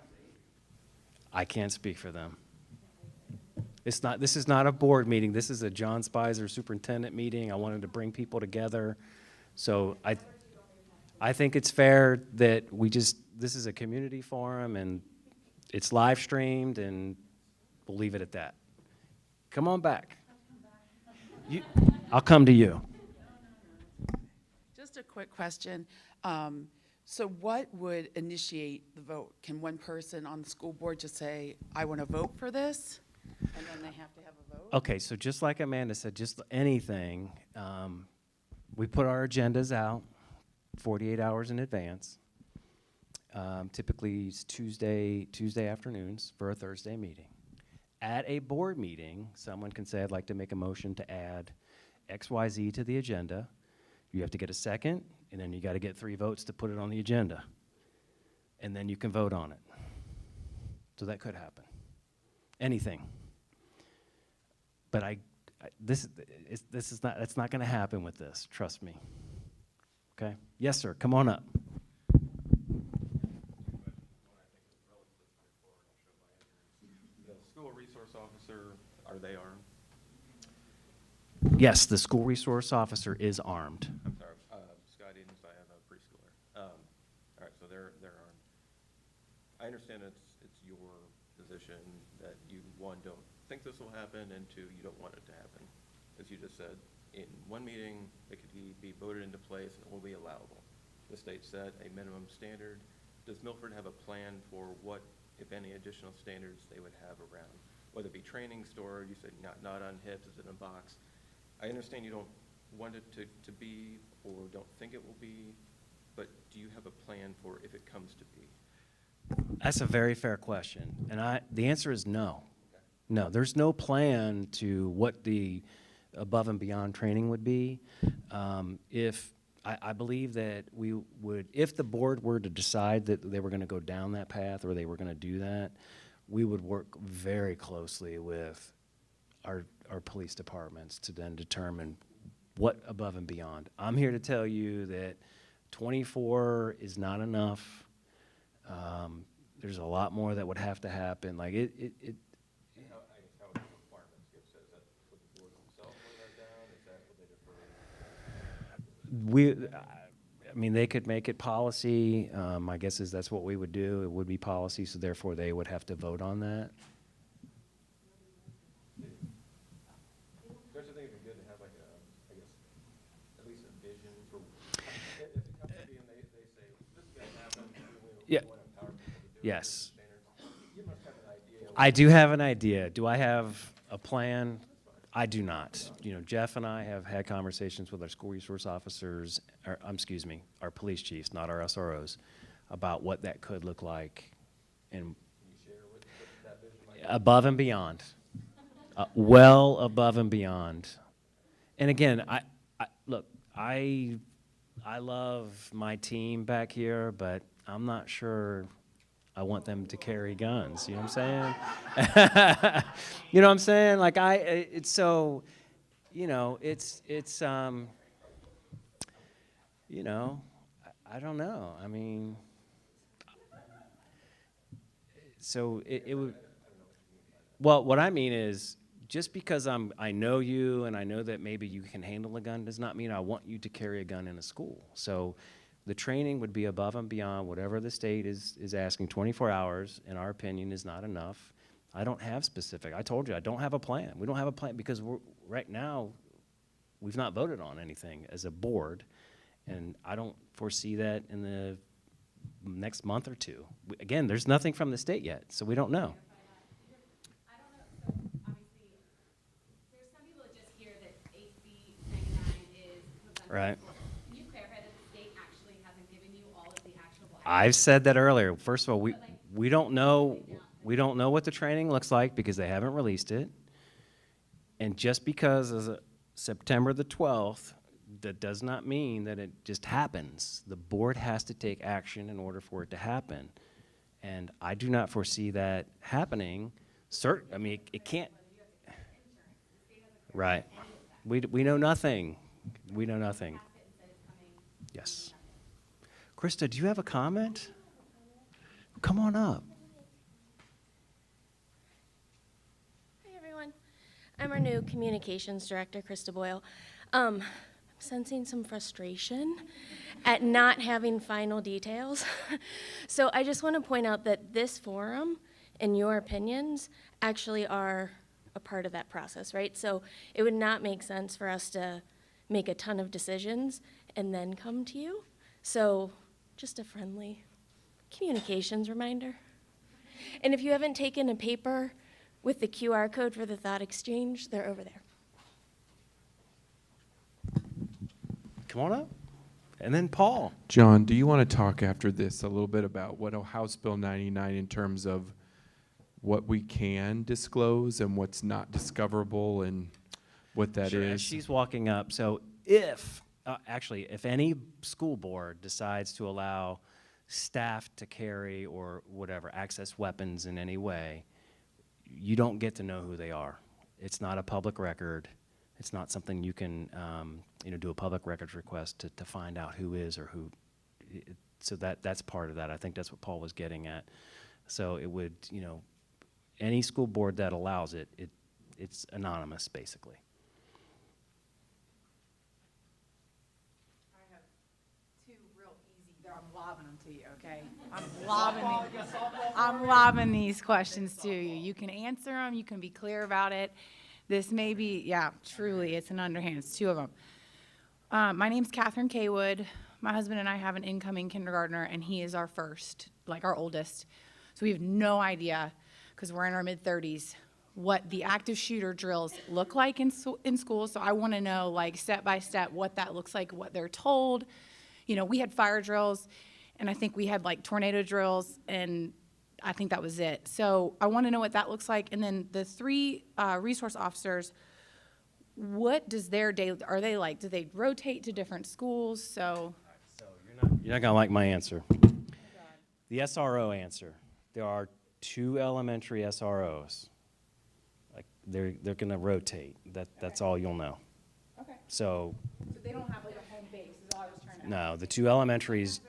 I can't speak for them. This is not a board meeting. This is a John Spicer superintendent meeting. I wanted to bring people together. So I think it's fair that this is a community forum and it's live streamed, and we'll leave it at that. Come on back. I'll come to you. Just a quick question. So what would initiate the vote? Can one person on the school board just say, I want to vote for this? And then they have to have a vote? Okay, so just like Amanda said, just anything, we put our agendas out 48 hours in advance. Typically it's Tuesday afternoons for a Thursday meeting. At a board meeting, someone can say, I'd like to make a motion to add XYZ to the agenda. You have to get a second, and then you got to get 3 votes to put it on the agenda. And then you can vote on it. So that could happen. Anything. But that's not going to happen with this, trust me. Okay? Yes, sir, come on up. The school resource officer, are they armed? Yes, the school resource officer is armed. I'm sorry, Scott Edens, I have a preschooler. All right, so they're armed. I understand it's your position that you, 1, don't think this will happen, and 2, you don't want it to happen. As you just said, in one meeting, it could be voted into place and it will be allowable. The state set a minimum standard. Does Milford have a plan for what, if any, additional standards they would have around? Whether it be training stored, you said not on hips, is it in a box? I understand you don't want it to be or don't think it will be, but do you have a plan for if it comes to be? That's a very fair question, and the answer is no. No, there's no plan to what the above and beyond training would be. I believe that we would, if the board were to decide that they were going to go down that path or they were going to do that, we would work very closely with our police departments to then determine what above and beyond. I'm here to tell you that 24 is not enough. There's a lot more that would have to happen. Like How the requirements get set? Is that what the board themselves lay that down? Is that what they defer I mean, they could make it policy. My guess is that's what we would do. It would be policy, so therefore they would have to vote on that. Don't you think it'd be good to have like a, I guess, at least a vision for, if it comes to being, they say, this is gonna happen, we Yeah. want to empower people to do it. Yes. Standards. You must have an idea. I do have an idea. Do I have a plan? I do not. You know, Jeff and I have had conversations with our school resource officers, or, excuse me, our police chiefs, not our SROs, about what that could look like and above and beyond. Well above and beyond. And again, look, I love my team back here, but I'm not sure I want them to carry guns. You know what I'm saying? You know what I'm saying? Like it's so, you know, it's you know, I don't know. I mean, so it would, well, what I mean is, just because I know you and I know that maybe you can handle a gun does not mean I want you to carry a gun in a school. So the training would be above and beyond whatever the state is asking. 24 hours, in our opinion, is not enough. I don't have specific. I told you, I don't have a plan. We don't have a plan because right now, we've not voted on anything as a board, and I don't foresee that in the next month or two. Again, there's nothing from the state yet, so we don't know. I don't know, so obviously, there's some people that just hear that HB 99 is. Right. Can you clarify that the state actually hasn't given you all of the actionable actions? I've said that earlier. First of all, we don't know what the training looks like because they haven't released it. And just because of September the 12th, that does not mean that it just happens. The board has to take action in order for it to happen. And I do not foresee that happening. I mean, it can't. Right. We know nothing. We know nothing. Yes. Krista, do you have a comment? Come on up. Hi, everyone. I'm our new communications director, Krista Boyle. I'm sensing some frustration at not having final details. So I just want to point out that this forum and your opinions actually are a part of that process, right? So it would not make sense for us to make a ton of decisions and then come to you. So just a friendly communications reminder. And if you haven't taken a paper with the QR code for the thought exchange, they're over there. Come on up. And then Paul. John, do you want to talk after this a little bit about what House Bill 99 in terms of what we can disclose and what's not discoverable and what that Sure, is? as she's walking up, so if any school board decides to allow staff to carry or whatever, access weapons in any way, you don't get to know who they are. It's not a public record. It's not something you can, do a public records request to find out who is or who. So that's part of that. I think that's what Paul was getting at. So it would, any school board that allows it's anonymous, basically. I have two real easy, I'm lobbing them to you, okay? I'm lobbing these questions to you. You can answer them, you can be clear about it. This may be, yeah, truly, it's an underhand. It's two of them. My name's Catherine Kaywood. My husband and I have an incoming kindergartner, and he is our first, like our oldest. So we have no idea, because we're in our mid-30s, what the active shooter drills look like in school. So I want to know, like, step by step, what that looks like, what they're told. We had fire drills, and I think we had, like, tornado drills, and I think that was it. So I want to know what that looks like. And then the three resource officers, what does their day, are they like, do they rotate to different schools? So You're not gonna like my answer. The SRO answer. There are 2 elementary SROs. Like they're gonna rotate. That's all you'll know. Okay. So they don't have like a home base, is all I was trying to ask. no, the 2 elementaries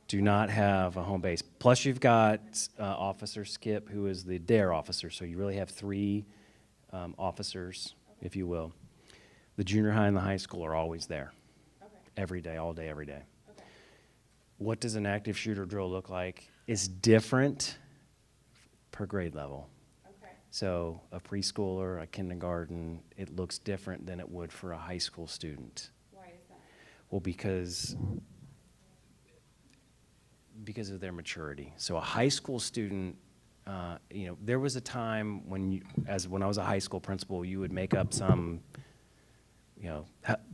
do not have a home base. Plus you've got Officer Skip, who is the DARE officer. So you really have 3 officers, if you will. The junior high and the high school are always there. Okay. every day, all day, every day. What does an active shooter drill look like? It's different per grade level. So a preschooler, a kindergarten, it looks different than it would for a high school student. Why is that? Well, because of their maturity. So a high school student, there was a time when when I was a high school principal, you would make up some,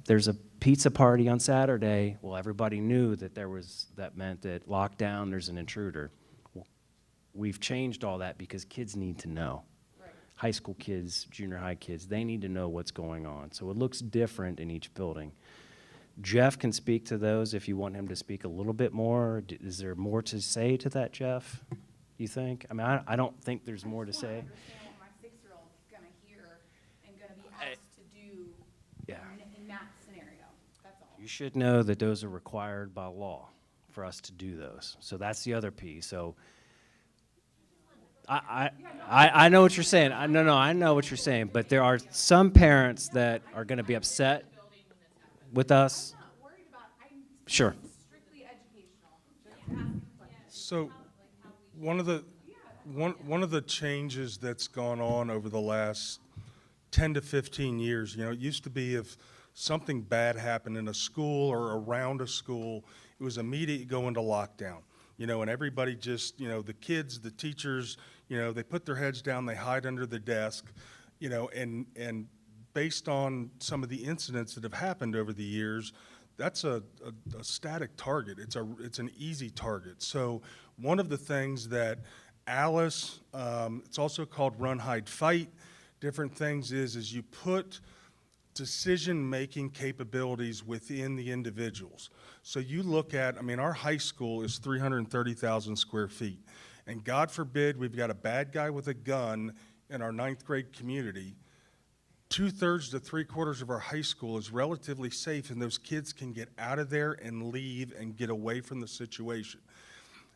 there's a pizza party on Saturday. Well, everybody knew that that meant that lockdown, there's an intruder. Well, we've changed all that because kids need to know. High school kids, junior high kids, they need to know what's going on. So it looks different in each building. Jeff can speak to those if you want him to speak a little bit more. Is there more to say to that, Jeff, you think? I mean, I don't think there's more to say. I understand what my 6-year-old's gonna hear and gonna be asked to do in that scenario, that's all. You should know that those are required by law for us to do those. So that's the other piece. So I know what you're saying. I know what you're saying. But there are some parents that are going to be upset with us. Sure. So one of the changes that's gone on over the last 10 to 15 years, it used to be if something bad happened in a school or around a school, it was immediate go into lockdown. And everybody just, the kids, the teachers, they put their heads down, they hide under the desk, and based on some of the incidents that have happened over the years, that's a static target. It's an easy target. So one of the things that Alice, it's also called run, hide, fight, different things is you put decision-making capabilities within the individuals. So you look at, our high school is 330,000 square feet. And God forbid we've got a bad guy with a gun in our 9th grade community. 2/3 to 3/4 of our high school is relatively safe, and those kids can get out of there and leave and get away from the situation.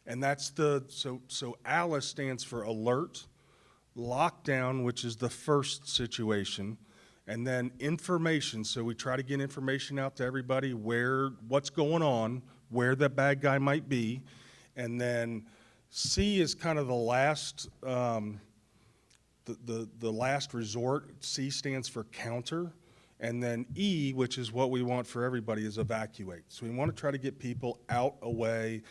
And that's so ALICE stands for alert, lockdown, which is the first situation, and then information. So we try to get information out to everybody what's going on, where the bad guy might be. And then C is kind of the last, the last resort. C stands for counter. And then E, which is what we want for everybody, is evacuate. So we want to try to get people out, away.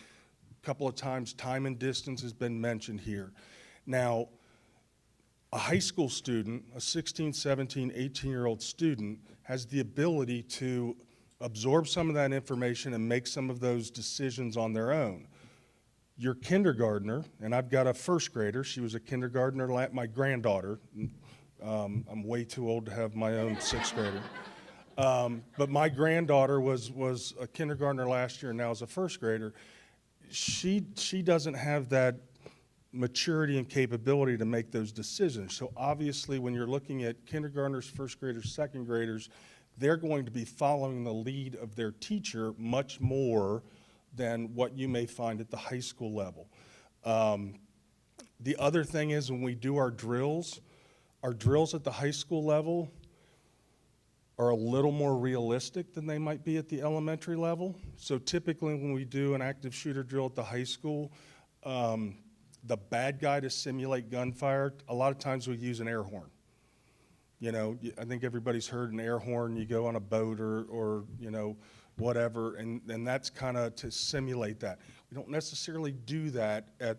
A couple of times, time and distance has been mentioned here. Now, a high school student, a 16, 17, 18-year-old student, has the ability to absorb some of that information and make some of those decisions on their own. Your kindergartner, and I've got a first grader, she was a kindergartner, my granddaughter. I'm way too old to have my own 6th grader. But my granddaughter was a kindergartner last year and now is a first grader. She doesn't have that maturity and capability to make those decisions. So obviously when you're looking at kindergartners, first graders, second graders, they're going to be following the lead of their teacher much more than what you may find at the high school level. The other thing is when we do our drills at the high school level are a little more realistic than they might be at the elementary level. So typically when we do an active shooter drill at the high school, the bad guy to simulate gunfire, a lot of times we use an air horn. I think everybody's heard an air horn. You go on a boat or whatever, and that's kind of to simulate that. We don't necessarily do that at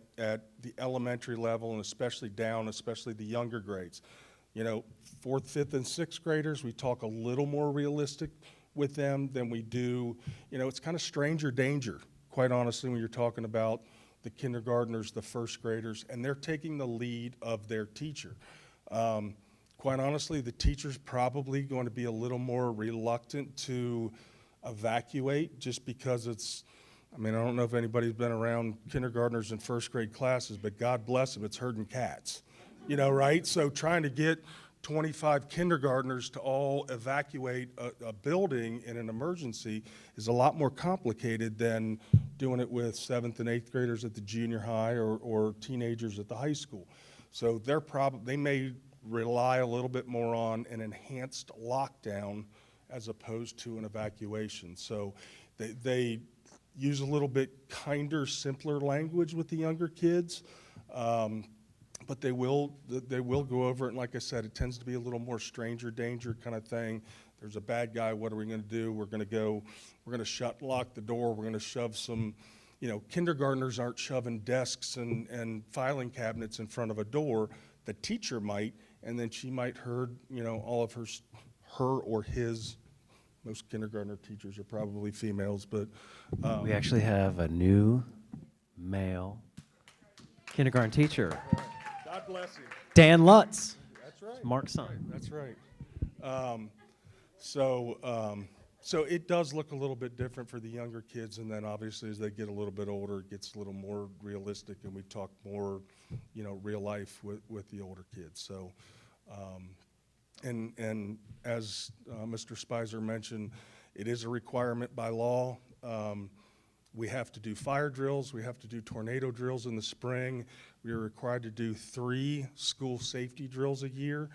the elementary level, and especially the younger grades. 4th, 5th, and 6th graders, we talk a little more realistic with them than we do. It's kind of stranger danger, quite honestly, when you're talking about the kindergartners, the first graders, and they're taking the lead of their teacher. Quite honestly, the teacher's probably going to be a little more reluctant to evacuate just because I don't know if anybody's been around kindergartners and first grade classes, but God bless them, it's herding cats, right? So trying to get 25 kindergartners to all evacuate a building in an emergency is a lot more complicated than doing it with 7th and 8th graders at the junior high or teenagers at the high school. So they may rely a little bit more on an enhanced lockdown as opposed to an evacuation. So they use a little bit kinder, simpler language with the younger kids. But they will go over it, and like I said, it tends to be a little more stranger danger kind of thing. There's a bad guy, what are we gonna do? We're gonna shut and lock the door, we're gonna shove some, kindergartners aren't shoving desks and filing cabinets in front of a door. The teacher might, and then she might heard, all of her or his, most kindergartner teachers are probably females, but. We actually have a new male kindergarten teacher. God bless you. Dan Lutz. That's right. Mark's son. That's right. So it does look a little bit different for the younger kids, and then obviously as they get a little bit older, it gets a little more realistic, and we talk more, real life with the older kids. So, and as Mr. Spicer mentioned, it is a requirement by law. We have to do fire drills. We have to do tornado drills in the spring. We are required to do 3 school safety drills a year,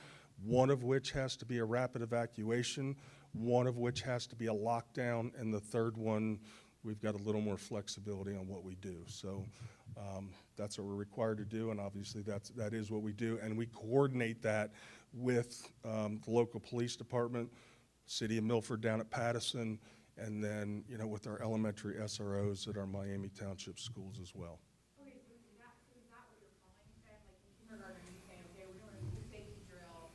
one of which has to be a rapid evacuation, one of which has to be a lockdown, and the third one, we've got a little more flexibility on what we do. So that's what we're required to do, and obviously that is what we do. And we coordinate that with the local police department, City of Milford down at Pattison, and then, with our elementary SROs at our Miami Township schools as well. Okay, so is that what you're calling then? Like in kindergarten, you say, okay, we're doing a school safety drill.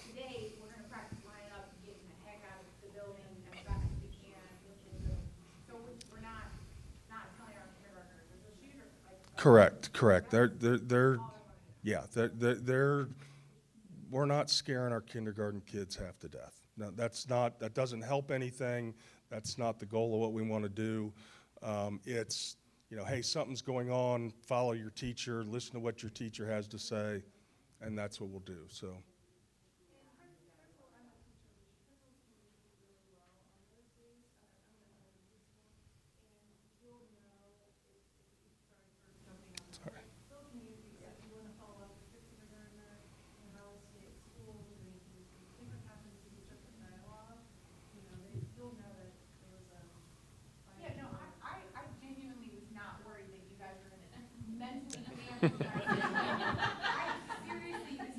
Today, we're gonna practice lining up and getting the heck out of the building as fast as we can. So we're not telling our kindergartners, there's a shooter. Correct. We're not scaring our kindergarten kids half to death. No, that doesn't help anything. That's not the goal of what we want to do. It's, hey, something's going on, follow your teacher, listen to what your teacher has to say, and that's what we'll do, so. Sorry. Yeah, no, I genuinely was not worried that you guys were gonna mentally abandon I seriously was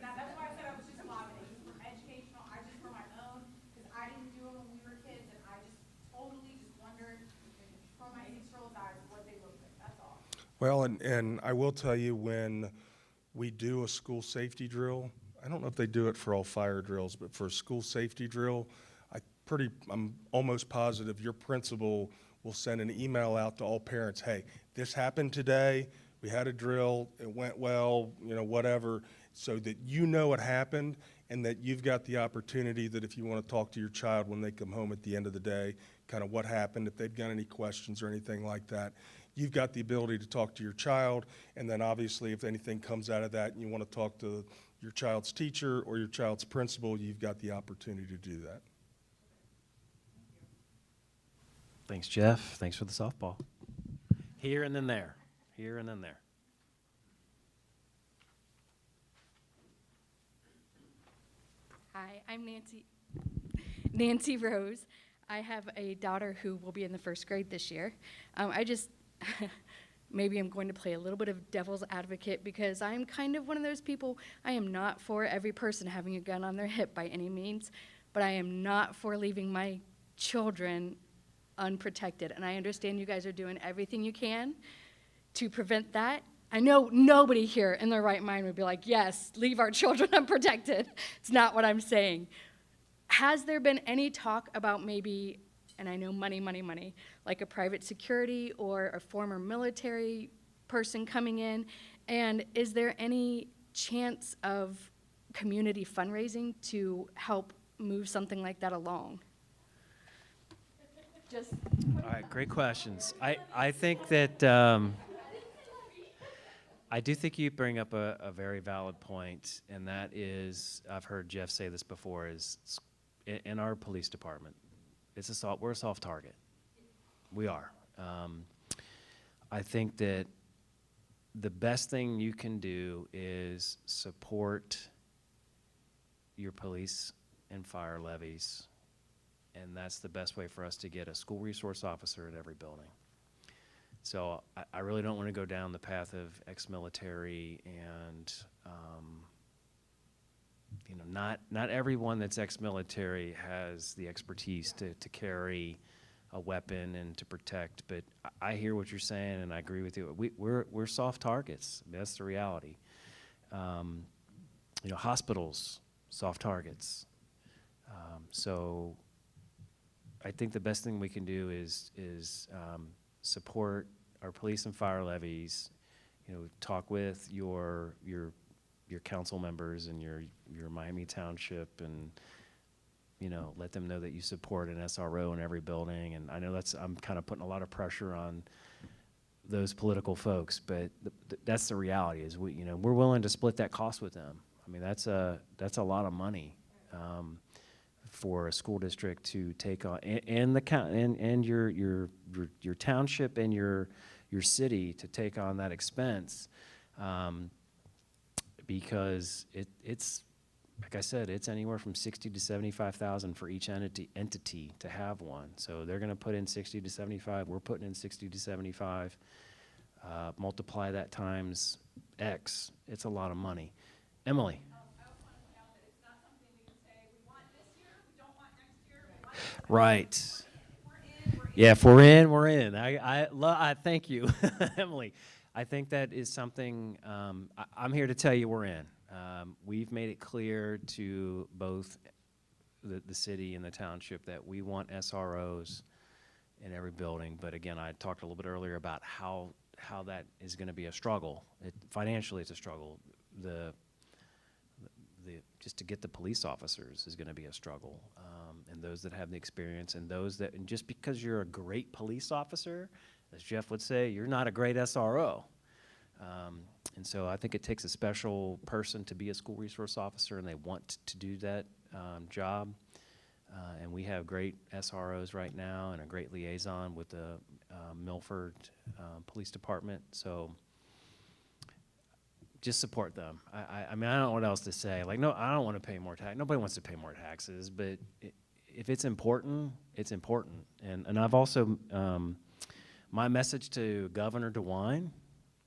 not, that's why I said I was just logging it, just for educational, for my own, because I didn't do it when we were kids, and I just totally just wondered from my 6-year-old's eyes what they look like, that's all. Well, and I will tell you, when we do a school safety drill, I don't know if they do it for all fire drills, but for a school safety drill, I'm almost positive your principal will send an email out to all parents, hey, this happened today, we had a drill, it went well, whatever, so that you know it happened, and that you've got the opportunity that if you want to talk to your child when they come home at the end of the day, kind of what happened, if they've got any questions or anything like that, you've got the ability to talk to your child, and then obviously if anything comes out of that and you want to talk to your child's teacher or your child's principal, you've got the opportunity to do that. Thanks, Jeff. Thanks for the softball. Here and then there. Here and then there. Hi, I'm Nancy Rose. I have a daughter who will be in the 1st grade this year. Maybe I'm going to play a little bit of devil's advocate because I'm kind of one of those people. I am not for every person having a gun on their hip by any means, but I am not for leaving my children unprotected. And I understand you guys are doing everything you can to prevent that. I know nobody here in their right mind would be like, yes, leave our children unprotected. It's not what I'm saying. Has there been any talk about maybe, and I know money, like a private security or a former military person coming in? And is there any chance of community fundraising to help move something like that along? All right, great questions. I think that I do think you bring up a very valid point, and that is, I've heard Jeff say this before, is in our police department, we're a soft target. We are. I think that the best thing you can do is support your police and fire levies. And that's the best way for us to get a school resource officer at every building. So I really don't want to go down the path of ex-military and, you know, not everyone that's ex-military has the expertise to carry a weapon and to protect, but I hear what you're saying and I agree with you. We're soft targets. I mean, that's the reality. You know, hospitals, soft targets. So I think the best thing we can do is support our police and fire levies. You know, talk with your council members and your Miami Township, and you know, let them know that you support an SRO in every building. And I know I'm kind of putting a lot of pressure on those political folks, but that's the reality. Is we're willing to split that cost with them. I mean, that's a lot of money. For a school district to take on, and your township and your city to take on that expense, because it's like I said, it's anywhere from $60,000 to $75,000 for each entity to have one. So they're going to put in 60 to 75. We're putting in 60 to 75. Multiply that times X. It's a lot of money. Emily. Right. Yeah, if we're in, we're in. I thank you, Emily. I think that is something, I'm here to tell you we're in. We've made it clear to both the city and the township that we want SROs in every building. But again, I talked a little bit earlier about how that is going to be a struggle. Financially, it's a struggle. Just to get the police officers is going to be a struggle, and those that have the experience, and just because you're a great police officer, as Jeff would say, you're not a great SRO. And so I think it takes a special person to be a school resource officer, and they want to do that job. And we have great SROs right now and a great liaison with the Milford Police Department. So just support them. I mean, I don't know what else to say. Like, no, I don't want to pay more tax. Nobody wants to pay more taxes, but if it's important, it's important. And I've also, my message to Governor DeWine,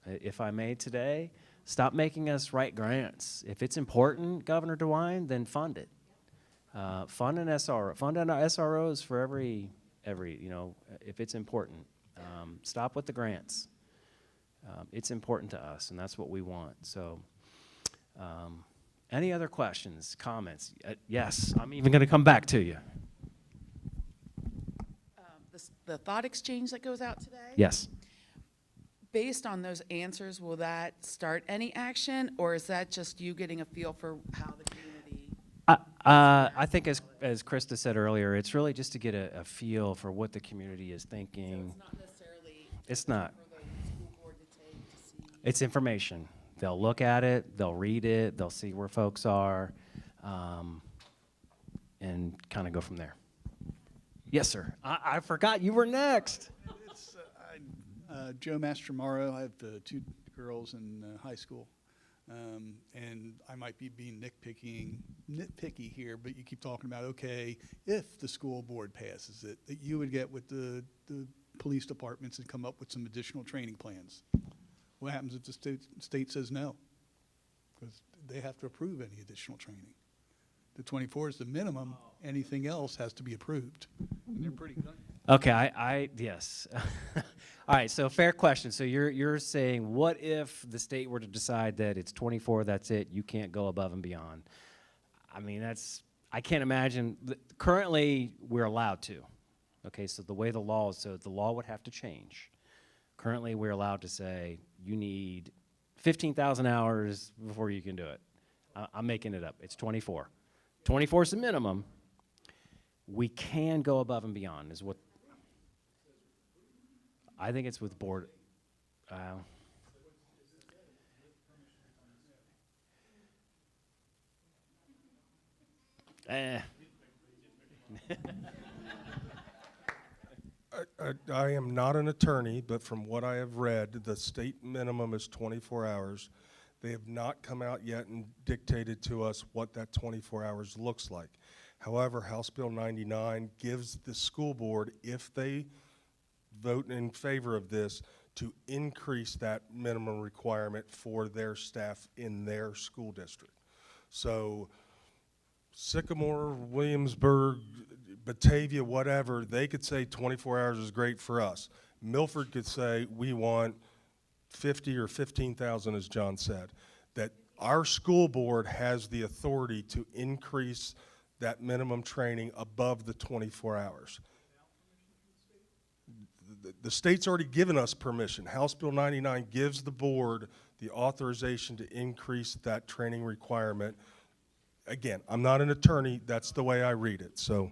if I may today, stop making us write grants. If it's important, Governor DeWine, then fund it. Fund an SRO, fund our SROs for every, you know, if it's important. Stop with the grants. It's important to us, and that's what we want. So, any other questions, comments? Yes, I'm even going to come back to you. The thought exchange that goes out today? Yes. Based on those answers, will that start any action, or is that just you getting a feel for how the community? I think as Krista said earlier, it's really just to get a feel for what the community is thinking. So it's not necessarily. It's not. For the school board to take to see. It's information. They'll look at it, they'll read it, they'll see where folks are, and kind of go from there. Yes, sir. I forgot you were next. It's Joe Mastromaro. I have two girls in high school, and I might be being nitpicky here, but you keep talking about, okay, if the school board passes it, that you would get with the police departments and come up with some additional training plans. What happens if the state says no? Because they have to approve any additional training. The 24 is the minimum. Anything else has to be approved. And they're pretty good. Okay, yes. All right, so fair question. So you're saying, what if the state were to decide that it's 24, that's it, you can't go above and beyond? I mean, I can't imagine. Currently, we're allowed to. Okay, so the way the law is, so the law would have to change. Currently, we're allowed to say, you need 15,000 hours before you can do it. I'm making it up. It's 24. 24 is the minimum. We can go above and beyond is what I think it's with board. I am not an attorney, but from what I have read, the state minimum is 24 hours. They have not come out yet and dictated to us what that 24 hours looks like. However, House Bill 99 gives the school board, if they vote in favor of this, to increase that minimum requirement for their staff in their school district. So Sycamore, Williamsburg, Batavia, whatever, they could say 24 hours is great for us. Milford could say we want 50 or 15,000, as John said. That our school board has the authority to increase that minimum training above the 24 hours. The state's already given us permission. House Bill 99 gives the board the authorization to increase that training requirement. Again, I'm not an attorney, that's the way I read it, so.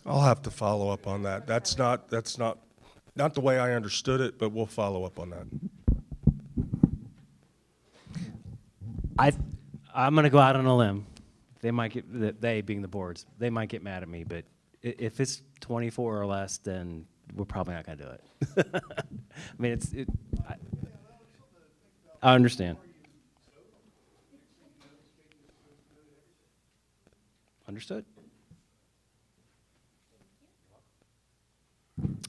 I'll have to follow up on that. That's not the way I understood it, but we'll follow up on that. I'm going to go out on a limb. They might get, they being the boards, they might get mad at me, but if it's 24 or less, then we're probably not going to do it. I mean, I understand. Understood.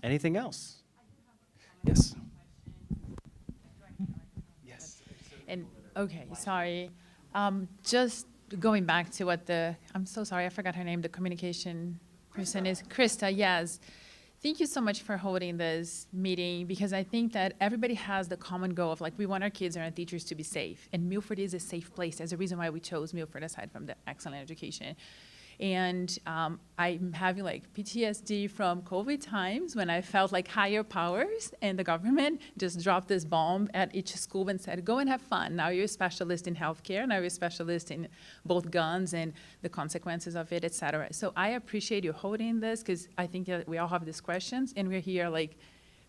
Anything else? Yes. Yes. And, okay, sorry. Just going back to what I'm so sorry, I forgot her name, the communication person is, Krista, yes. Thank you so much for holding this meeting, because I think that everybody has the common goal of, like, we want our kids and our teachers to be safe. And Milford is a safe place. There's a reason why we chose Milford, aside from the excellent education. And I'm having like PTSD from COVID times when I felt like higher powers and the government just dropped this bomb at each school and said, go and have fun. Now you're a specialist in healthcare. Now you're a specialist in both guns and the consequences of it, et cetera. So I appreciate you holding this, because I think that we all have these questions and we're here like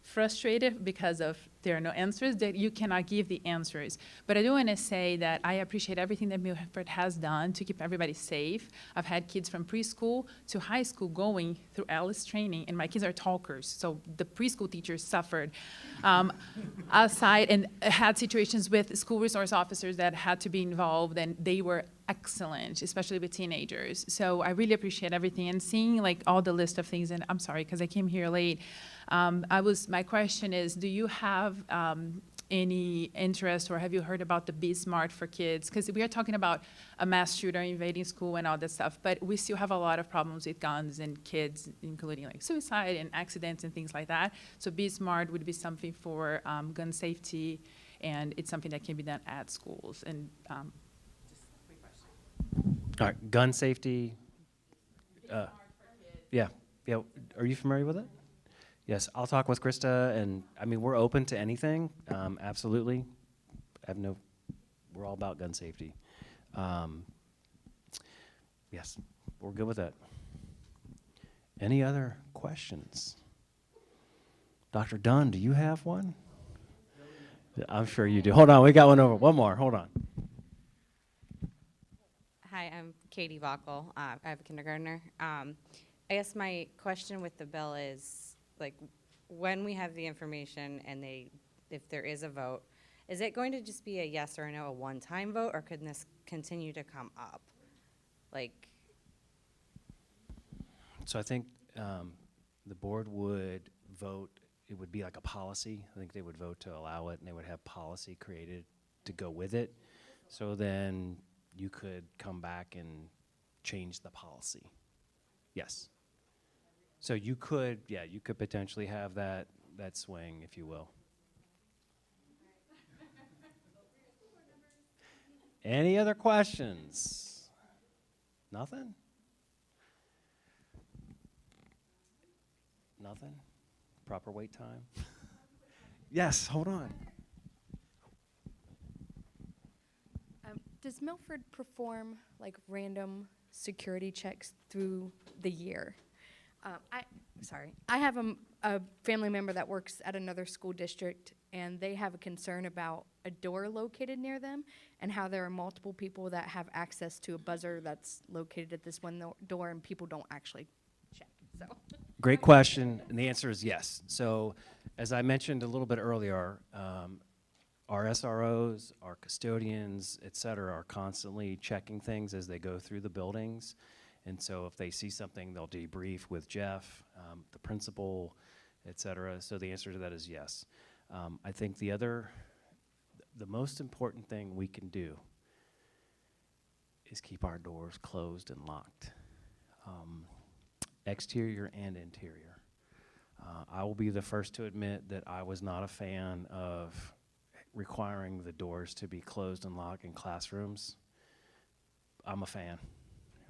frustrated because of there are no answers, that you cannot give the answers. But I do want to say that I appreciate everything that Milford has done to keep everybody safe. I've had kids from preschool to high school going through ALICE training, and my kids are talkers, so the preschool teachers suffered outside and had situations with school resource officers that had to be involved, and they were excellent, especially with teenagers. So I really appreciate everything, and seeing like all the list of things, and I'm sorry because I came here late. My question is, do you have any interest, or have you heard about the Be Smart for Kids? Because we are talking about a mass shooter invading school and all that stuff, but we still have a lot of problems with guns and kids, including like suicide and accidents and things like that. So Be Smart would be something for gun safety, and it's something that can be done at schools. And just a quick question. All right, gun safety. Yeah. Are you familiar with it? Yes, I'll talk with Krista, and I mean, we're open to anything, absolutely. We're all about gun safety. Yes, we're good with that. Any other questions? Dr. Dunn, do you have one? I'm sure you do. Hold on, we got one over. One more, hold on. Hi, I'm Katie Vockel. I have a kindergartner. I guess my question with the bill is, like, when we have the information and if there is a vote, is it going to just be a yes or a no, a one-time vote, or could this continue to come up? Like, So I think the board would vote, it would be like a policy. I think they would vote to allow it, and they would have policy created to go with it. So then you could come back and change the policy. Yes. So you could, you could potentially have that swing, if you will. Any other questions? Nothing? Nothing? Proper wait time? Yes, hold on. Does Milford perform like random security checks through the year. I have a family member that works at another school district, and they have a concern about a door located near them and how there are multiple people that have access to a buzzer that's located at this one door, and people don't actually check. So, Great question, and the answer is yes. So, as I mentioned a little bit earlier, our SROs, our custodians, et cetera, are constantly checking things as they go through the buildings. And so if they see something, they'll debrief with Jeff, the principal, et cetera. So the answer to that is yes. I think the most important thing we can do is keep our doors closed and locked, exterior and interior. I will be the first to admit that I was not a fan of requiring the doors to be closed and locked in classrooms. I'm a fan.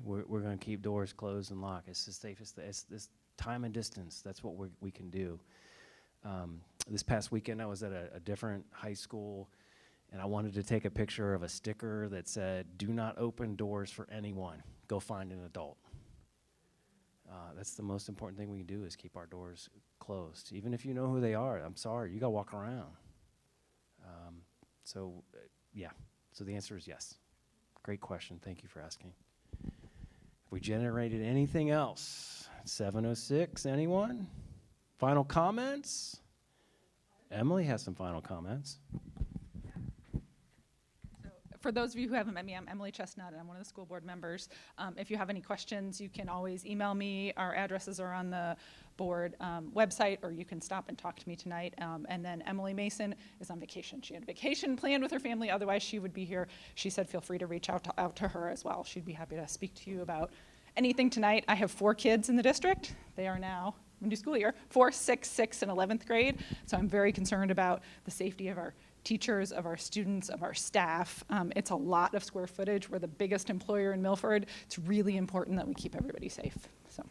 We're going to keep doors closed and locked. It's the safest. It's time and distance. That's what we can do. This past weekend, I was at a different high school, and I wanted to take a picture of a sticker that said, "Do not open doors for anyone. Go find an adult." That's the most important thing we can do is keep our doors closed. Even if you know who they are, I'm sorry, you got to walk around. Yeah, so the answer is yes. Great question. Thank you for asking. Have we generated anything else? 7:06, anyone? Final comments? Emily has some final comments. For those of you who haven't met me, I'm Emily Chestnut, and I'm one of the school board members. If you have any questions, you can always email me. Our addresses are on the board website, or you can stop and talk to me tonight. And then Emily Mason is on vacation. She had a vacation planned with her family, otherwise she would be here. She said feel free to reach out to her as well. She'd be happy to speak to you about anything tonight. I have 4 kids in the district. They are now, new school year, 4, 6, 6, and 11th grade. So I'm very concerned about the safety of our teachers, of our students, of our staff. It's a lot of square footage. We're the biggest employer in Milford. It's really important that we keep everybody safe. So,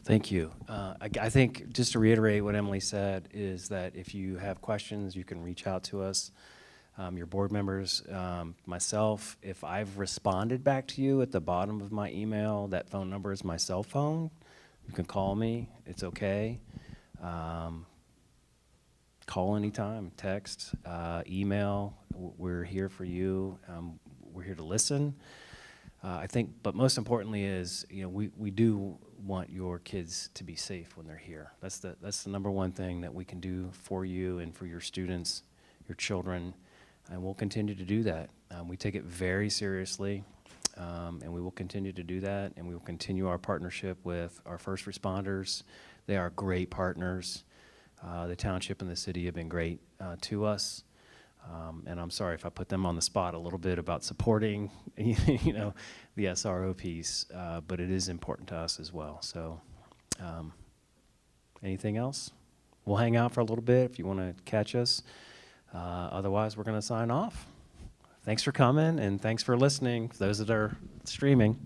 Thank you. I think just to reiterate what Emily said is that if you have questions, you can reach out to us, your board members, myself. If I've responded back to you at the bottom of my email, that phone number is my cell phone. You can call me. It's okay. Call anytime, text, email. We're here for you. We're here to listen. I think, but most importantly is, we do want your kids to be safe when they're here. That's the number one thing that we can do for you and for your students, your children, and we'll continue to do that. We take it very seriously, and we will continue to do that, and we will continue our partnership with our first responders. They are great partners. The township and the city have been great to us, and I'm sorry if I put them on the spot a little bit about supporting, the SRO piece, but it is important to us as well. So, anything else? We'll hang out for a little bit if you want to catch us. Otherwise, we're going to sign off. Thanks for coming, and thanks for listening, for those that are streaming.